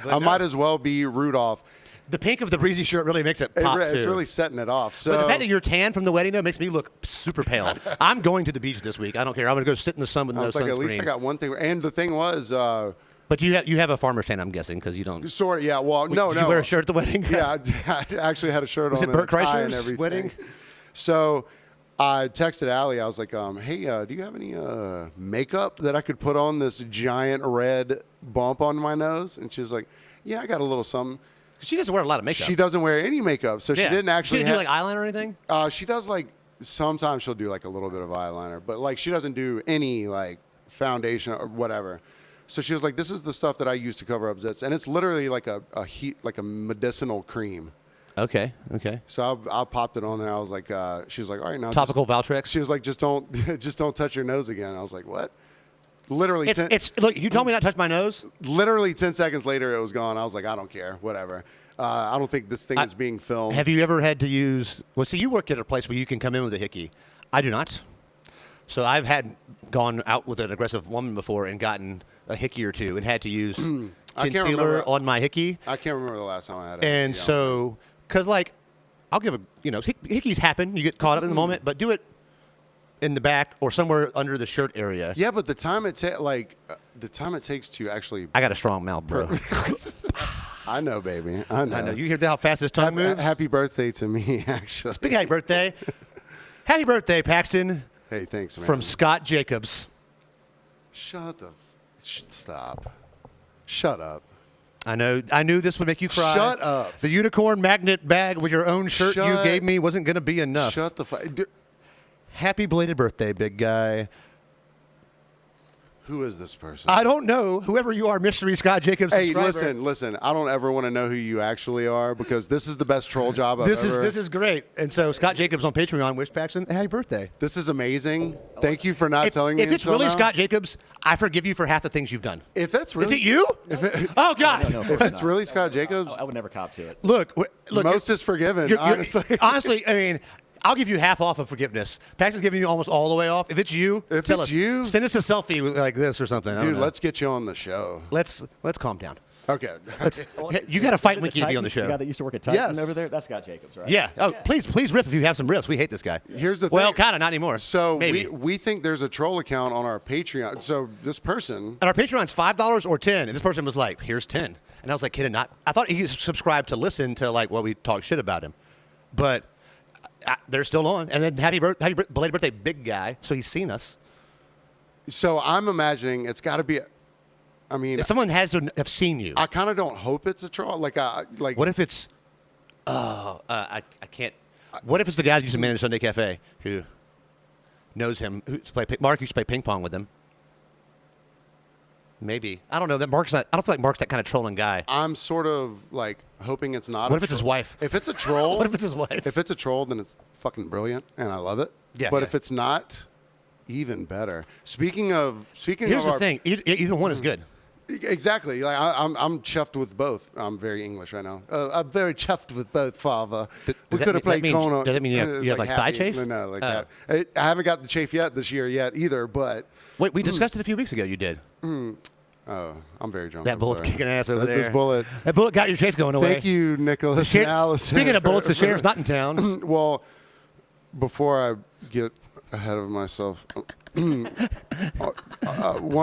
I might as well be Rudolph. The pink of the breezy shirt really makes it pop, It's too. really setting it off. So, but the fact that you're tan from the wedding, though, makes me look super pale. I'm going to the beach this week. I don't care. I'm going to go sit in the sun with no sunscreen. At least I got one thing. And the thing was... but you have a farmer's tan, I'm guessing, because you don't... Sort of, yeah. Well, no. Did you wear a shirt at the wedding? Yeah, I actually had a shirt on. Was it Burt and Kreischer's wedding? So I texted Allie. I was like, hey, do you have any makeup that I could put on this giant red bump on my nose? And she was like, yeah, I got a little something. She doesn't wear a lot of makeup. She doesn't wear any makeup, so she didn't actually. She didn't do like eyeliner or anything. She does like sometimes she'll do like a little bit of eyeliner, but like she doesn't do any like foundation or whatever. So she was like, "This is the stuff that I use to cover up zits, and it's literally like a medicinal cream." Okay. So I popped it on there. I was like, she was like, "All right, now topical Valtrex." She was like, "Just don't touch your nose again." I was like, "What?" Literally, look. You told me not to touch my nose. Literally 10 seconds later, it was gone. I was like, I don't care, whatever. I don't think this thing is being filmed. Have you ever had to use? Well, see, you work at a place where you can come in with a hickey. I do not. So I've gone out with an aggressive woman before and gotten a hickey or two and had to use concealer on my hickey. I can't remember the last time I had it. And so, because like, I'll give hickeys happen. You get caught up in the moment, but do it in the back or somewhere under the shirt area. Yeah, but the time it takes to actually. I got a strong mouth, bro. I know, baby. I know. You hear how fast this tongue moves? Happy birthday to me, actually. Speaking of happy birthday, happy birthday, Paxton. Hey, thanks, man. From Scott Jacobs. Stop. Shut up. I knew this would make you cry. Shut up. The unicorn magnet bag with your own shirt you gave me wasn't going to be enough. Shut the fuck. Happy belated birthday, big guy. Who is this person? I don't know. Whoever you are, Mystery Scott Jacobs. Hey, subscriber. listen. I don't ever want to know who you actually are because this is the best troll job I've ever. This is great. And so Scott Jacobs on Patreon wished Paxton a happy birthday. This is amazing. Thank you for not telling me. If it's until really now. Scott Jacobs, I forgive you for half the things you've done. If that's really, Is it you? Oh God! No, if it's really Scott Jacobs, I would never cop to it. Look. most is forgiven. Honestly, honestly, I mean, I'll give you half off of forgiveness. Paxton's giving you almost all the way off. If it's you, tell us. Send us a selfie with like this or something. dude, let's get you on the show. let's calm down. Okay. You got to fight Winky to be on the The show. guy that used to work at Titan Yes. over there, that's Scott Jacobs, right? Yeah. Oh, please rip if you have some rips. We hate this guy. Here's the Well, thing. kind of not anymore. So maybe. we think there's a troll account on our Patreon. So this person, And our Patreon's $5 or $10, and this person was like, "Here's 10," and I was like, "Kidding not?" I thought he subscribed to listen to like what we talk shit about him, but they're still on. And then happy belated birthday, big guy. So he's seen us. so I'm imagining it's got to be. I mean, Someone has to have seen you. I kind of don't hope it's a troll. Like. What if it's? I can't. What if it's the guy that used to manage Sunday Cafe who knows him? Mark used to play ping pong with him. Maybe I don't know. That Mark's not. I don't feel like Mark's that kind of trolling guy. I'm sort of like hoping it's not. What if it's his wife? If it's a troll, What if it's his wife? If it's a troll, then it's fucking brilliant, and I love it. Yeah. But Yeah. if it's not, even better. Speaking Here's of the our, thing. Either one is good. Exactly. Like I'm chuffed with both. I'm very English right now. I'm very chuffed with both, Father. We could have played Kona. Does that mean you have like thigh happy. chafe? No, like that. I haven't got the chafe yet this year yet either. But Wait, we discussed it a few weeks ago. You did. I'm very drunk. That I'm bullet's sorry. kicking ass over there. This bullet. That bullet got your chafe going away. Thank you, Nicholas and Allison. Speaking of bullets, the sheriff's not in town. Well, before I get ahead of myself, one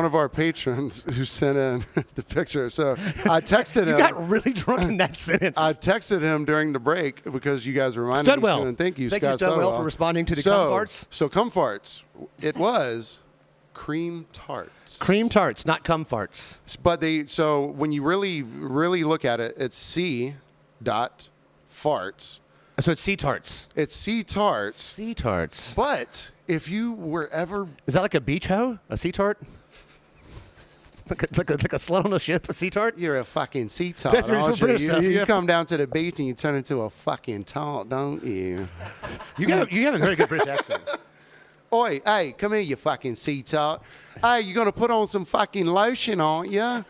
of our patrons who sent in the picture. So I texted him. You got really drunk in that sentence. I texted him during the break because you guys reminded me to. And thank you, Scott Studwell, for responding to the cum farts. So cum farts. It was Cream-Tarts. Cream-Tarts, not cum farts. But so when you really look at it, it's C dot farts. So it's C-Tarts. It's C-Tarts. C-Tarts. But if you were ever... Is that like a beach hoe? A C-Tart? like a slut on a ship, a C-Tart? You're a fucking C-Tart, That's aren't you? British stuff, You yeah. come down to the beach and you turn into a fucking tart, don't you? You have a very good British accent. Oi, hey, come here, you fucking C-Tart. Hey, you going to put on some fucking lotion, aren't you?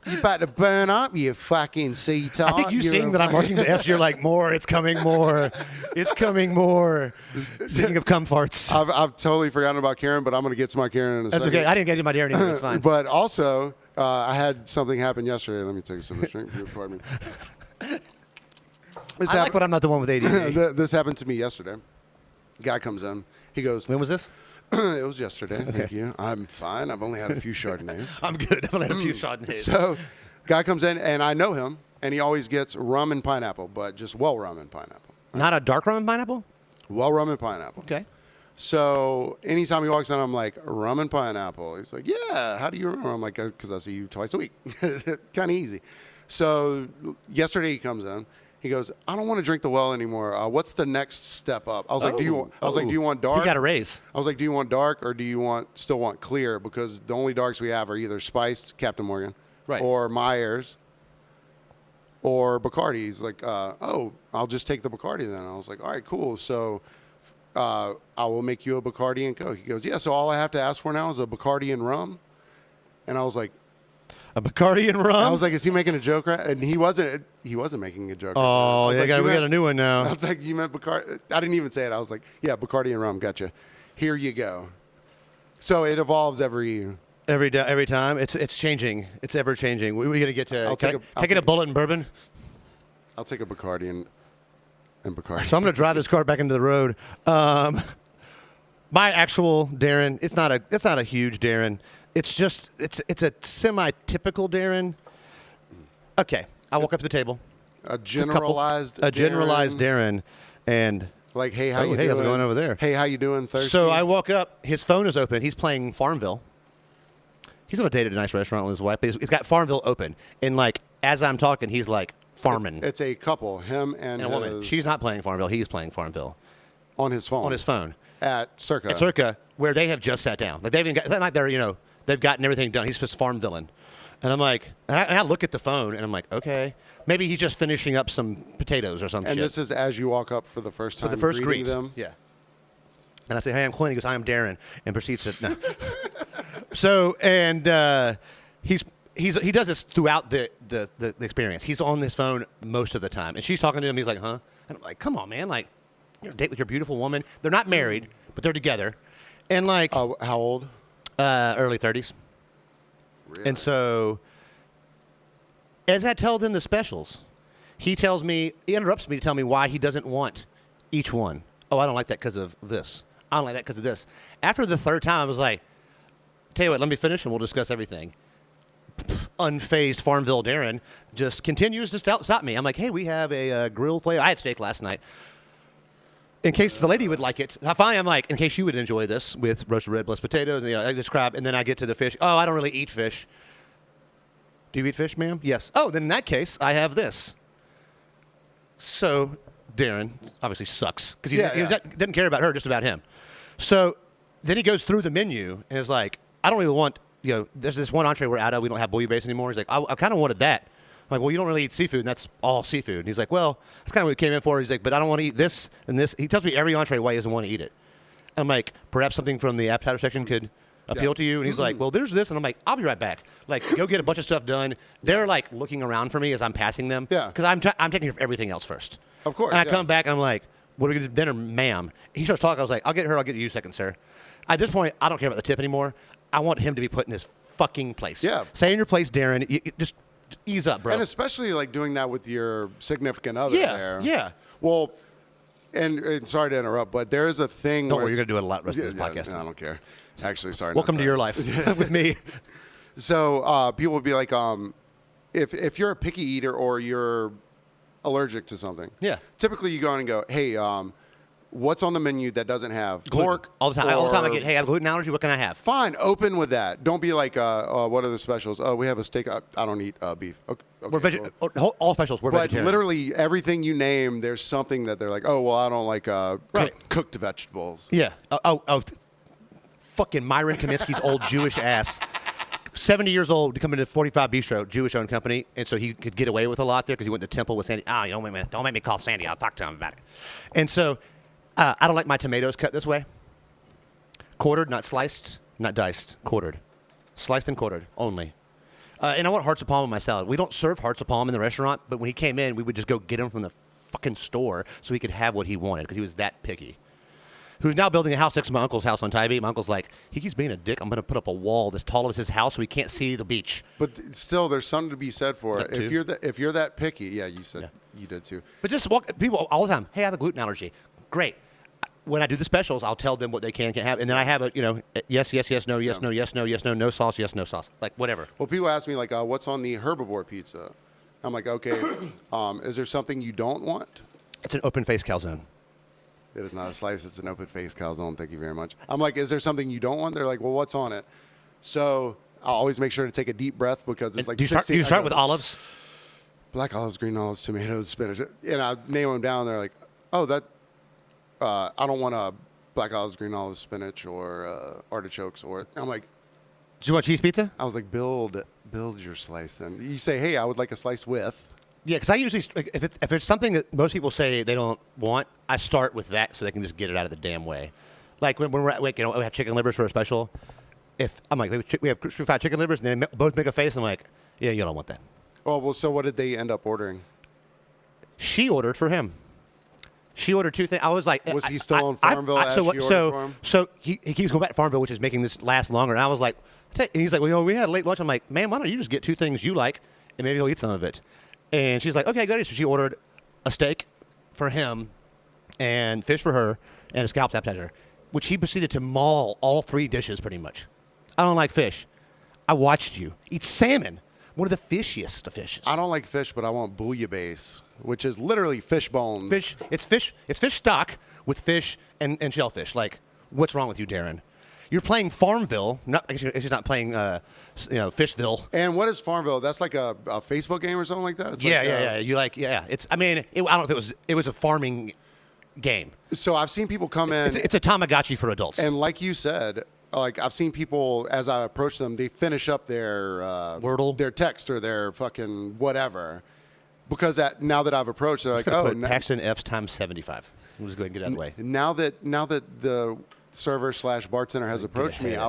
You about to burn up, you fucking C-Tart. I think you seeing that I'm marking the S, you're like, more, it's coming more. It's coming more. Speaking of cum farts. I've totally forgotten about Karen, but I'm going to get to my Karen in a That's second. okay. I didn't get into my dairy either. It's fine. But also, I had something happen yesterday. Let me take a sip of this drink. Pardon me. I like when I'm not the one with ADD. This happened to me yesterday. Guy comes in. He goes, When was this? it was yesterday. Thank you. I'm fine. I've only had a few Chardonnays. I'm good. I've only had a few Chardonnays. So, guy comes in, and I know him, and he always gets rum and pineapple, but just well rum and pineapple. Not a dark rum and pineapple? Well rum and pineapple. Okay. So, anytime he walks in, I'm like, rum and pineapple. He's like, yeah, how do you remember? I'm like, because I see you twice a week. Kind of easy. So, yesterday he comes in. He goes, I don't want to drink the well anymore. What's the next step up? I was like, do you want dark? You got a raise. I was like, do you want dark or do you still want clear? Because the only darks we have are either spiced Captain Morgan, Right. or Myers, or Bacardi. He's like, I'll just take the Bacardi then. I was like, all right, cool. So I will make you a Bacardi and Coke. He goes, yeah. So all I have to ask for now is a Bacardi and rum. And I was like, A Bacardi and rum? I was like, is he making a joke? Right? And he wasn't making a joke. Oh, I was we like, got a new one now. I was like, you meant Bacardi? I didn't even say it. I was like, yeah, Bacardi and rum. Gotcha. Here you go. So it evolves every day, every time. It's changing. It's ever changing. We got to get to. I'll Can take I get a bullet and bourbon? I'll take a Bacardi and Bacardi. So I'm going to drive this car back into the road. My actual Darren, it's not a huge Darren. It's just it's a semi-typical Darren. Okay, I walk up to the table. A generalized Darren, and like, hey, how you hey, doing? how's it going over there? Hey, how you doing? Thirsty? So I walk up. His phone is open. He's playing Farmville. He's on a date at a nice restaurant with his wife. But he's got Farmville open, and like as I'm talking, he's like farming. It's a couple, him and a woman. She's not playing Farmville. He's playing Farmville on his phone. on his phone at Circa. at Circa, where they have just sat down. Like they've even got. It's not like they're they've gotten everything done. He's just farm villain. And I'm like, and I look at the phone, and I'm like, okay. Maybe he's just finishing up some potatoes or some shit. And this is as you walk up for the first time, for the first greeting greet. them? Yeah. And I say, hey, I'm Clint. He goes, I'm Darren. And proceeds to, no. So, and he does this throughout the experience. He's on his phone most of the time. And she's talking to him. He's like, huh? And I'm like, come on, man. Like, you're on a date with your beautiful woman. They're not married, but they're together. And like. How old? Early 30s. Really? And so, as I tell them the specials, he interrupts me to tell me why he doesn't want each one. Oh, I don't like that because of this. I don't like that because of this. After the third time, I was like, tell you what, let me finish and we'll discuss everything. Unfazed Farmville Darren just continues to stop me. I'm like, hey, we have a grill flavor. I had steak last night. In case the lady would like it. Finally, I'm like, in case you would enjoy this with roasted red plus potatoes. And, I describe, and then I get to the fish. Oh, I don't really eat fish. Do you eat fish, ma'am? Yes. Oh, then in that case, I have this. So Darren obviously sucks because he doesn't care about her, just about him. So then he goes through the menu and is like, I don't really want, there's this one entree we're out of. We don't have bouillabaisse anymore. He's like, I kind of wanted that. I'm like, well, you don't really eat seafood, and that's all seafood. And he's like, well, that's kind of what we came in for. He's like, but I don't want to eat this and this. He tells me every entree why he doesn't want to eat it. I'm like, perhaps something from the appetizer section could appeal to you. And he's like, well, there's this. And I'm like, I'll be right back. Like, go get a bunch of stuff done. They're like looking around for me as I'm passing them. Yeah. Because I'm taking care of everything else first. Of course. And I come back and I'm like, what are we going to do dinner, ma'am? He starts talking. I was like, I'll get her. I'll get you second, sir. At this point, I don't care about the tip anymore. I want him to be put in his fucking place. Yeah. Stay in your place, Darren. Just ease up, bro. And especially like doing that with your significant other there. Yeah. Well, and sorry to interrupt, but there is a thing. Don't where worry, you're going to do it a lot rest of this podcast. I don't care. Actually, sorry. Welcome to your life with me. So people would be like, if you're a picky eater or you're allergic to something, typically you go in and go, hey, what's on the menu that doesn't have pork? All the time. All the time I get, hey, I have gluten allergy. What can I have? Fine, open with that. Don't be like, what are the specials? Oh, we have a steak. I don't eat beef. Okay, we're all specials. We're vegetarian. But literally everything you name, there's something that they're like, oh, well, I don't like cooked vegetables. Yeah. Fucking Myron Kaminsky's old Jewish ass. 70 years old to come into 45 Bistro, Jewish-owned company, and so he could get away with a lot there because he went to temple with Sandy. Don't make me call Sandy. I'll talk to him about it. And so I don't like my tomatoes cut this way. Quartered, not sliced, not diced. Quartered. Sliced and quartered only. And I want hearts of palm in my salad. We don't serve hearts of palm in the restaurant, but when he came in, we would just go get him from the fucking store so he could have what he wanted because he was that picky. Who's now building a house next to my uncle's house on Tybee. My uncle's like, he keeps being a dick. I'm going to put up a wall this tall as his house so he can't see the beach. But still, there's something to be said for it. If you're that picky, you said you did too. But just walk people all the time. Hey, I have a gluten allergy. Great. When I do the specials, I'll tell them what they can't have, and then I have a yes, no, yes, no, yes, no, yes, no, no sauce, yes, no sauce, like whatever. Well, people ask me like, what's on the herbivore pizza? I'm like, okay, is there something you don't want? It's an open-faced calzone. It is not a slice. It's an open-faced calzone. Thank you very much. I'm like, is there something you don't want? They're like, well, what's on it? So I'll always make sure to take a deep breath because it's like do you start with olives? Black olives, green olives, tomatoes, spinach. And I name them down. They're like, oh, that I don't want black olives, green olives, spinach, or artichokes. Or I'm like, do you want cheese pizza? I was like, build your slice. Then you say, hey, I would like a slice with. Yeah, because I usually, if it's something that most people say they don't want, I start with that so they can just get it out of the damn way. Like when we're at, we have chicken livers for a special. If I'm like, we have crispy fried chicken livers, and they both make a face, I'm like, yeah, you don't want that. Oh, well, so what did they end up ordering? She ordered for him. She ordered two things. I was like, was he still on Farmville? So he keeps going back to Farmville, which is making this last longer. And I was like, and he's like, well, we had late lunch. I'm like, man, why don't you just get two things you like, and maybe he'll eat some of it. And she's like, okay, good. So she ordered a steak for him and fish for her and a scalloped appetizer, which he proceeded to maul all three dishes pretty much. I don't like fish. I watched you eat salmon, one of the fishiest of fishes. I don't like fish, but I want bouillabaisse, which is literally fish bones. It's fish stock with fish and shellfish. Like, what's wrong with you, Darren? You're playing Farmville. It's just not playing, Fishville. And what is Farmville? That's like a Facebook game or something like that? It's yeah. You like, yeah. It's. I mean, I don't know if it was a farming game. So I've seen people come in. It's a Tamagotchi for adults. And like you said, like I've seen people as I approach them, they finish up their Wordle, their text or their fucking whatever, because now that I've approached, they're like, oh, Paxton F's times 75. We'll just go ahead and get it out of the way. Now that the server / bartender has approached me, I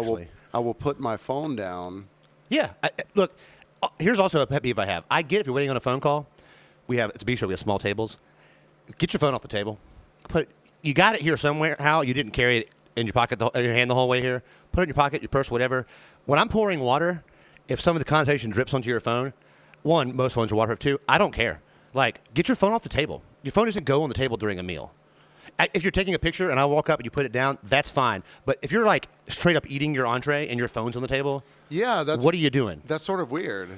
will put my phone down. Yeah, look. Here's also a pet peeve I have. I get if you're waiting on a phone call. It's a bistro. We have small tables. Get your phone off the table. You got it here somewhere. How you didn't carry it in your pocket, in your hand the whole way here. Put it in your pocket, your purse, whatever. When I'm pouring water, if some of the condensation drips onto your phone, one, most phones are waterproof. Two, I don't care. Like, get your phone off the table. Your phone doesn't go on the table during a meal. If you're taking a picture and I walk up and you put it down, that's fine. But if you're like straight up eating your entree and your phone's on the table, what are you doing? That's sort of weird.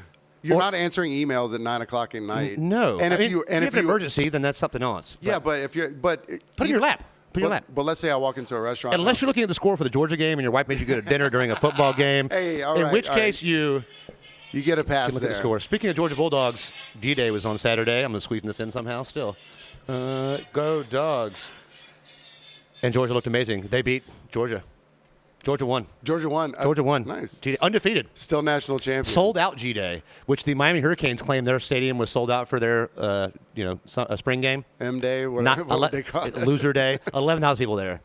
You're not answering emails at 9 o'clock at night. No. And if you have an emergency, then that's something else. Yeah, but if you're put it in your lap. Put it in your lap. But let's say I walk into a restaurant. Unless you're looking at the score for the Georgia game and your wife made you go to dinner during a football game. Hey, in which case you get a pass look there. At the score. Speaking of Georgia Bulldogs, D-Day was on Saturday. I'm going to squeeze this in somehow still. Go Dogs. And Georgia looked amazing. They beat Georgia. Georgia won. Georgia won. Nice. G-Day, undefeated. Still national champions. Sold out G-Day, which the Miami Hurricanes claim their stadium was sold out for their, a spring game. M-Day, what they call it. Loser Day. 11,000 people there.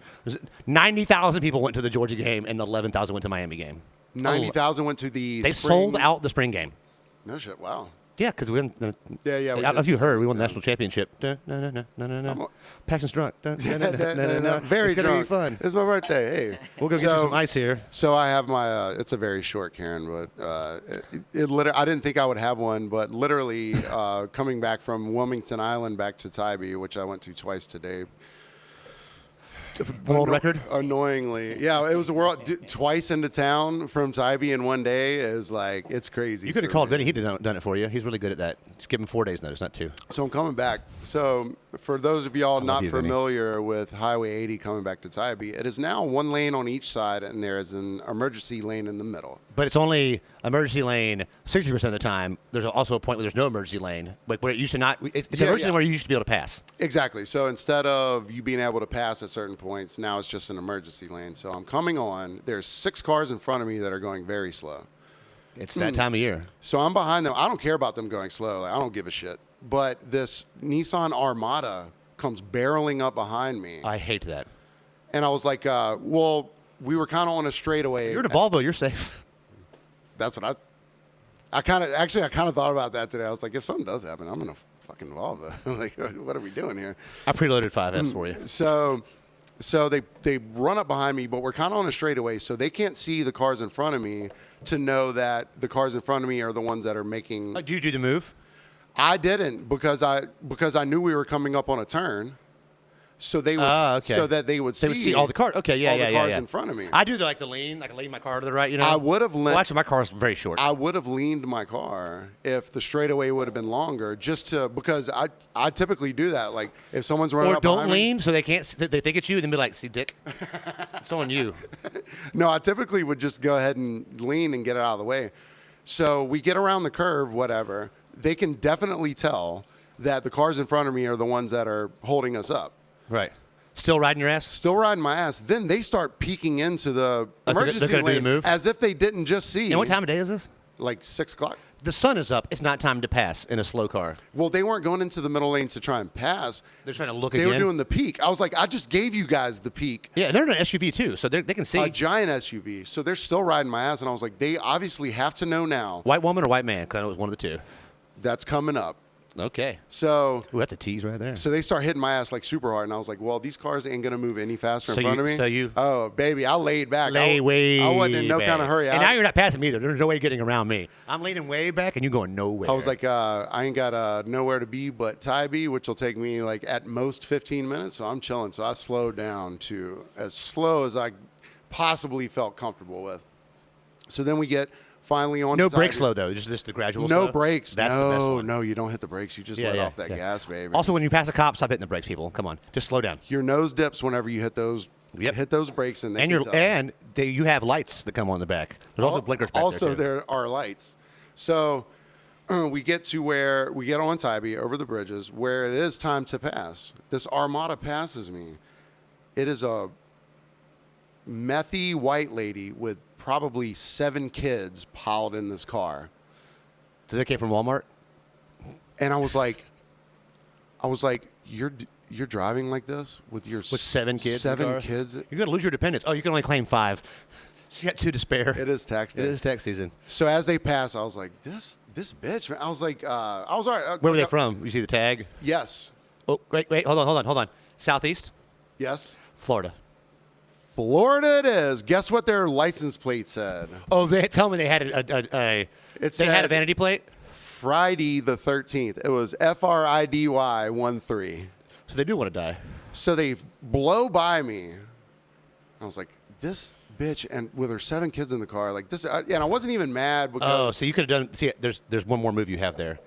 90,000 people went to the Georgia game, and 11,000 went to Miami game. 90,000 went to the They sold out the spring game. No shit, wow. Yeah, because we won. Yeah. I don't know if you heard, we won the national championship. No. Paxton's drunk. Very it's drunk. gonna be fun. It's my birthday. Hey, we'll go get you some ice here. So I have my. It's a very short Karen, but I didn't think I would have one, but literally coming back from Wilmington Island back to Tybee, which I went to twice today. World record? Annoyingly. Yeah, it was a world twice into town from Tybee in one day is like, it's crazy. You could have called Vinny. He'd have done it for you. He's really good at that. Just give him 4 days notice, not 2. So I'm coming back. So for those of y'all not familiar with Highway 80 coming back to Tybee, it is now 1 lane on each side, and there is an emergency lane in the middle. But it's only emergency lane 60% of the time. There's also a point where there's no emergency lane. Like where it used to not. It's emergency lane where you used to be able to pass. Exactly. So instead of you being able to pass at certain points, now it's just an emergency lane. So I'm coming on. There's 6 cars in front of me that are going very slow. It's that time of year. So I'm behind them. I don't care about them going slow. Like, I don't give a shit. But this Nissan Armada comes barreling up behind me. I hate that. And I was like, well, we were kind of on a straightaway. You're in a Volvo. You're safe. That's what I kind of thought about that today. I was like, if something does happen, I'm going to fucking Volvo. Like, what are we doing here? I preloaded 5S for you. So they run up behind me, but we're kind of on a straightaway, so they can't see the cars in front of me to know that the cars in front of me are the ones that are making. Do you do the move? I didn't because I knew we were coming up on a turn. So they would, so that they would see all the cars. Okay, yeah, all the cars in front of me. I do the lean, like I lean my car to the right. You know, I would have leaned. Well, actually, my car's very short. I would have leaned my car if the straightaway would have been longer, because I typically do that. Like if someone's running up behind me. Or don't lean so they can't. They think it's you, and then be like, "See, Dick, it's on you." No, I typically would just go ahead and lean and get it out of the way. So we get around the curve, whatever. They can definitely tell that the cars in front of me are the ones that are holding us up. Right. Still riding your ass? Still riding my ass. Then they start peeking into the emergency lane as if they didn't just see. And what time of day is this? Like 6 o'clock. The sun is up. It's not time to pass in a slow car. Well, they weren't going into the middle lane to try and pass. They're trying to look again. They were doing the peak. I was like, I just gave you guys the peak. Yeah, they're in an SUV too, so they can see. A giant SUV. So they're still riding my ass. And I was like, they obviously have to know now. White woman or white man? Because I know it was one of the two. That's coming up. Okay. So that's a tease right there. So they start hitting my ass like super hard, and I was like, "Well, these cars ain't gonna move any faster in front of me." Oh, baby, I laid back. I wasn't in no kind of hurry. And now you're not passing me either. There's no way getting around me. I'm leaning way back, and you're going nowhere. I was like, I ain't got nowhere to be but Tybee, which will take me like at most 15 minutes. So I'm chilling. So I slowed down to as slow as I possibly felt comfortable with. So then we get. Finally on. No brakes slow though, just the gradual. No slow. brakes. That's the best one. No, you don't hit the brakes. You just let off that gas, baby. Also, when you pass a cop, stop hitting the brakes, people. Come on, just slow down. Your nose dips whenever you hit those. Hit those brakes and you have lights that come on the back. There's also blinkers back also, there too. There are lights. So we get to where we get on Tybee over the bridges where it is time to pass. This Armada passes me. It is a methy white lady with probably 7 kids piled in this car. So they came from Walmart? And I was like, you're driving like this with 7 kids? 7 kids? You're going to lose your dependents. Oh, you can only claim 5. She got 2 to spare. It is tax day. It is tax season. So as they pass, I was like, this bitch, man. I was like, I was all right. Where were they from? You see the tag? Yes. Oh, wait. Hold on. Southeast? Yes. Florida. Florida it is. Guess what their license plate said? Oh, tell me they had had a vanity plate? Friday the 13th. It was FRIDY 13. So they do want to die. So they blow by me. I was like, this bitch, and with her 7 kids in the car, like this, and I wasn't even mad because. Oh, so you could have done. See, there's one more move you have there.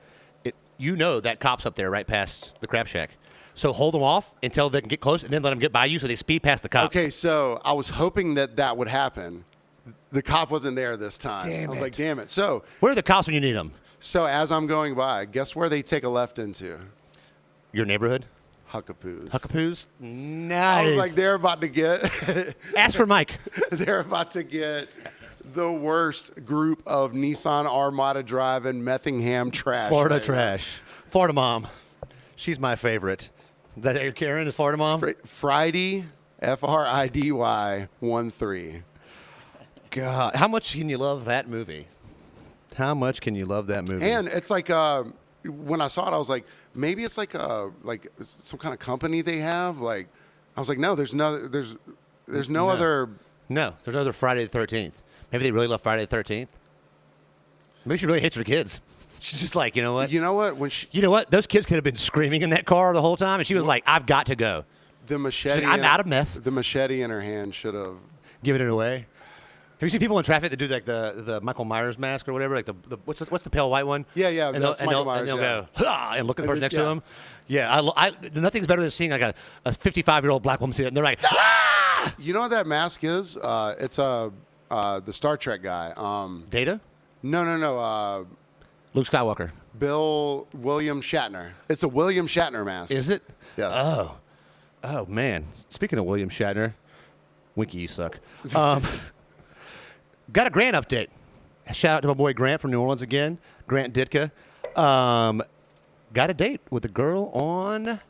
That cop's up there right past the crab shack. So hold them off until they can get close, and then let them get by you so they speed past the cop. Okay, so I was hoping that would happen. The cop wasn't there this time. I was like, damn it. So where are the cops when you need them? So as I'm going by, guess where they take a left into? Your neighborhood? Huckapoos. Huckapoos? Nice. I was like, they're about to get. Ask for Mike. They're about to get the worst group of Nissan Armada driving Methingham trash. Florida right trash. Florida mom. She's my favorite. That your Karen is Florida mom? Friday, FRIDY 13. God, how much can you love that movie? How much can you love that movie? And it's like when I saw it, I was like, maybe it's like some kind of company they have. Like, I was like, no, there's no other. No, there's no other Friday the 13th. Maybe they really love Friday the 13th. Maybe she really hates her kids. She's just like, you know what? You know what? You know what? Those kids could have been screaming in that car the whole time, and she was like, I've got to go. The machete. Like, I'm out of meth. The machete in her hand should have given it away. Have you seen people in traffic that do like the Michael Myers mask or whatever? Like what's the pale white one? Yeah. And that's Michael Myers. And they'll yeah. go and look at the person next to them. Yeah, nothing's better than seeing like a 55-year-old black woman see it, and they're like, ah! You know what that mask is? It's the Star Trek guy. Data? No. Luke Skywalker. William Shatner. It's a William Shatner mask. Is it? Yes. Oh man. Speaking of William Shatner, Winky, you suck. Got a Grant update. Shout out to my boy Grant from New Orleans again. Grant Ditka. Got a date with a girl on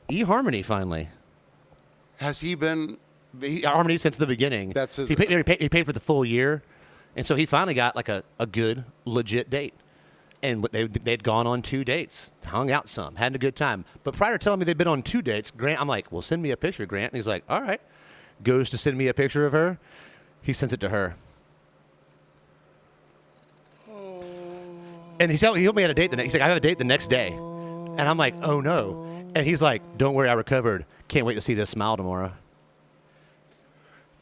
eHarmony finally. Has he been? eHarmony since the beginning. That's his. He paid for the full year, and so he finally got like a good, legit date. And they'd gone on 2 dates, hung out some, had a good time. But prior to telling me they'd been on 2 dates, Grant, I'm like, well, send me a picture, Grant. And he's like, all right. Goes to send me a picture of her. He sends it to her. And he told me he had a date the next. He's like, I have a date the next day. And I'm like, oh no. And he's like, don't worry, I recovered. Can't wait to see this smile tomorrow.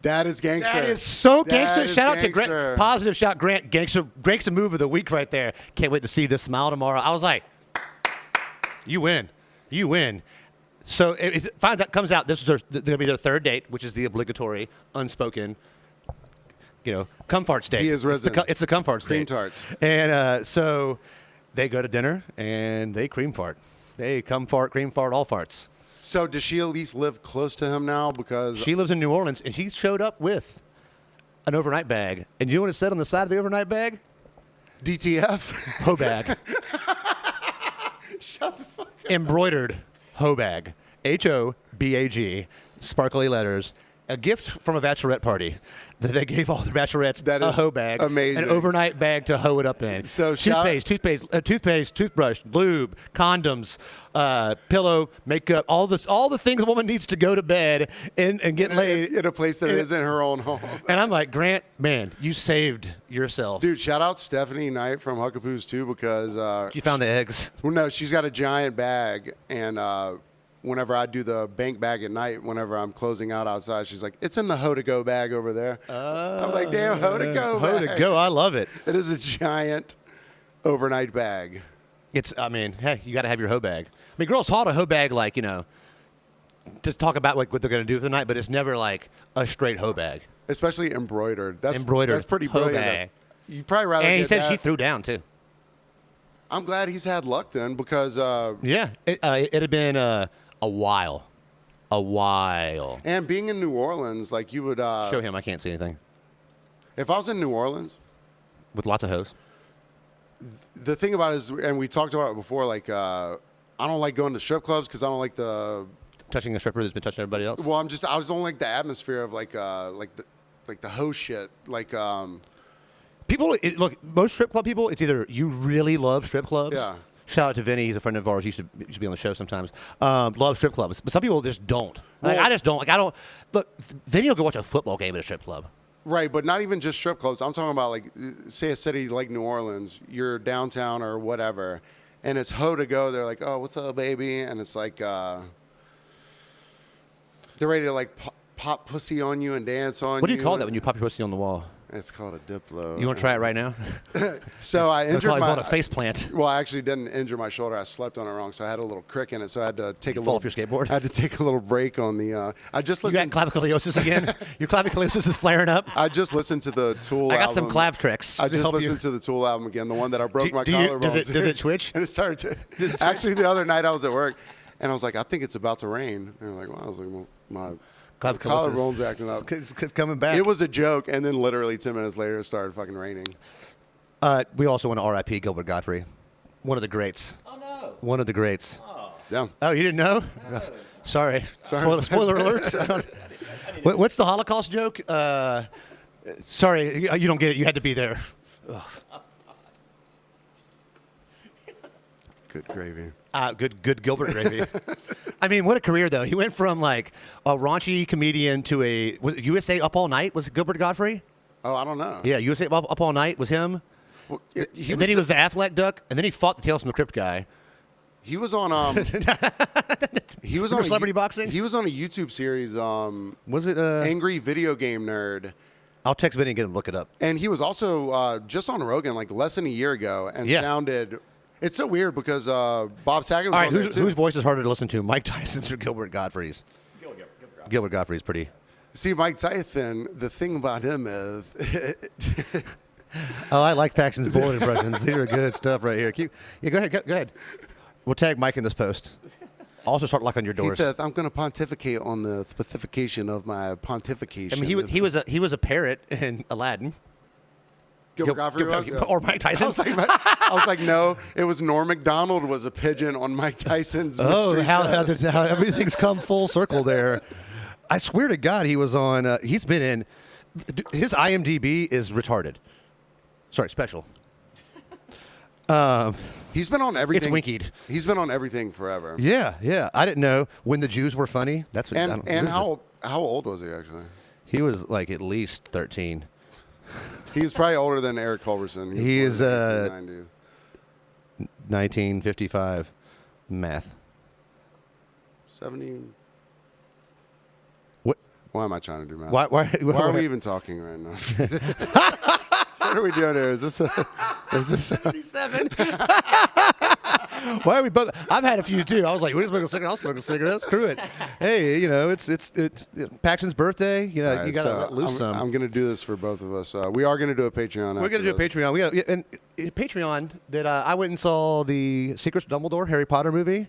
That is gangster. That is so gangster. Shout out to gangster. Grant. Positive shout, Grant. Gangster move of the week right there. Can't wait to see this smile tomorrow. I was like, you win. So that comes out. This is going to be their 3rd date, which is the obligatory, unspoken, cum-fart date. He is resident. It's the cum-fart date. Cream-Tarts. And so they go to dinner, and they cream-fart. They cum-fart, cream-fart, all farts. So does she at least live close to him now? Because she lives in New Orleans, and she showed up with an overnight bag. And you know what it said on the side of the overnight bag? DTF? Hoe bag. Shut the fuck up. Embroidered hoe bag. HOBAG. Sparkly letters. A gift from a bachelorette party that they gave all the bachelorettes a hoe bag. Amazing. An overnight bag to hoe it up in. So toothpaste, toothbrush, lube, condoms, pillow, makeup, all the things a woman needs to go to bed and get laid. In a place that isn't her own home. And I'm like, Grant, man, you saved yourself. Dude, shout out Stephanie Knight from Huckapoos too, because you found the eggs. Well, no, she's got a giant bag, and whenever I do the bank bag at night, whenever I'm closing out outside, she's like, it's in the hoe-to-go bag over there. I'm like, damn, hoe-to-go bag. Hoe-to-go, I love it. It is a giant overnight bag. Hey, you got to have your hoe bag. I mean, girls haul a hoe bag like, to talk about like what they're going to do for the night, but it's never like a straight hoe bag. Especially embroidered. That's pretty hoe brilliant. bag. You'd probably rather And he get said that. she threw down, too. I'm glad he's had luck then, because it had been a while A while. And being in New Orleans, like you would Show him. I can't see anything. if I was in New Orleans, With lots of hoes. the thing about it is, and we talked about it before, like I don't like going to strip clubs because I don't like the. Touching a stripper that's been touching everybody else. Well, I just don't like the atmosphere of like the hoe shit. Like People, look, most strip club people, it's either you really love strip clubs. Yeah. Shout out to Vinny. He's a friend of ours. He used to be on the show sometimes. Love strip clubs. But some people just don't. Like, Well- I just don't. Like, I don't. Look, Vinny will go watch a football game at a strip club. right, but not even just strip clubs. I'm talking about like say a city like New Orleans. You're downtown or whatever, and it's hoe to go. They're like, oh, what's up, baby? And it's like they're ready to like pop pussy on you and dance on you. What do you call that when you pop your pussy on the wall? It's called a Diplo. You want to try it right now? So I That's injured probably my called a face plant. Well, I actually didn't injure my shoulder. I slept on it wrong, so I had a little crick in it. So I had to take a fall little off your skateboard? I had to take a little break on the. I just You got listened. claviculosis again? Your claviculosis is flaring up? I just listened to the Tool. I got album. some clav tricks. I to just help you. listened to the Tool album again, the one that I broke my do you- collarbone. does it twitch? And it started to. Actually, the other night I was at work, and I was like, I think it's about to rain. And they're like, well, I was like, well, my collarbone's acting up. It's coming back. It was a joke, and then literally 10 minutes later, it started fucking raining. We also want to R.I.P. Gilbert Gottfried. One of the greats. Oh, no. One of the greats. Yeah. Oh, you didn't know? Sorry. Spoiler alert. What's the Holocaust joke? Sorry, you don't get it. You had to be there. Ugh. Good gravy. Good Gilbert gravy. I mean, what a career, though. He went from, like, a raunchy comedian to was it USA Up All Night? Was it Gilbert Gottfried? Oh, I don't know. Yeah, USA Up All Night was him. Well, And then he was the Affleck duck, and then he fought the Tales from the Crypt guy. He was on he was Remember on Celebrity Boxing? He was on a YouTube series Was it? Angry Video Game Nerd. I'll text Vinny and get him to look it up. And he was also just on Rogan like less than a year ago and Yeah. sounded it's so weird because Bob Saget was All right, on there too. whose voice is harder to listen to, Mike Tyson's or Gilbert Gottfried's? Gilbert Gottfried's pretty. See, Mike Tyson, the thing about him is Oh, I like Paxton's bullet impressions. These are good stuff right here. Go ahead. Go ahead. We'll tag Mike in this post. Also start locking your he doors. says, I'm going to pontificate on the specification of my pontification. I mean, he was a parrot in Aladdin. Gilbert Gottfried was? Yeah. Or Mike Tyson. I was like, no, it was Norm Macdonald was a pigeon on Mike Tyson's. Oh, mystery show. how everything's come full circle there. I swear to God, he was on. He's been in. His IMDb is retarded. Sorry, special. He's been on everything. It's winkied. He's been on everything forever. Yeah. I didn't know when the Jews were funny. That's what. And how old was he actually? He was like at least 13. He was probably older than Eric Culberson. He was is born in 1890. 1955 math. 70. What? Why am I trying to do math? Why Why are we even talking right now? What are we doing here? Is this 77? Why are we both? I've had a few too. I was like, we're smoking a cigarette. I'll smoke a cigarette. Screw it. Hey, it's Paxton's birthday. You know, All right, you gotta so let loose some. I'm going to do this for both of us. We are going to do a Patreon. We're gonna do a Patreon. We got and Patreon that I went and saw the Secrets of Dumbledore Harry Potter movie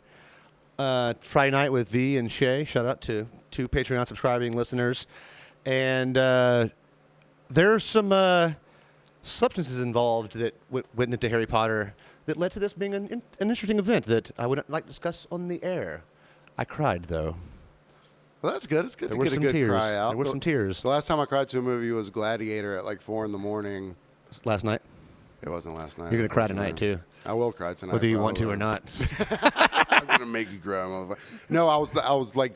Friday night with V and Shay. Shout out to two Patreon subscribing listeners. And there's some substances involved that went into Harry Potter that led to this being an interesting event that I wouldn't like to discuss on the air. I cried though. Well, that's good. It's good There to were get a some good tears. cry out. There were some tears The last time I cried to a movie was Gladiator at like 4 a.m. last night. It wasn't last night. You're gonna cry tonight too, I will cry tonight. whether you want to probably. or not. I'm gonna make you cry, motherfucker. No, I was like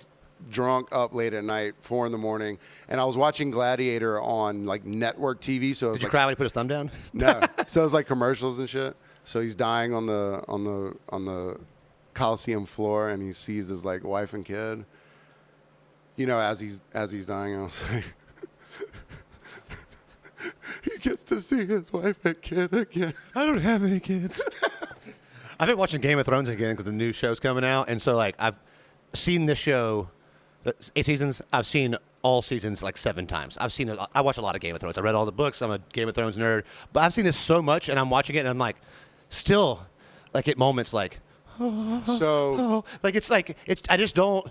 drunk up late at night, 4 a.m, and I was watching Gladiator on like network TV. So it was Did you like, cry when he put his thumb down? no, so it was like commercials and shit. So he's dying on the Coliseum floor, and he sees his like wife and kid. You know, as he's dying, I was like, he gets to see his wife and kid again. I don't have any kids. I've been watching Game of Thrones again because the new show's coming out, and so like I've seen this show, 8 seasons. I've seen all seasons like 7 times. I watch a lot of Game of Thrones. I read all the books. I'm a Game of Thrones nerd, but I've seen this so much, and I'm watching it, and I'm like, still, like at moments, like, So like it's like I just don't.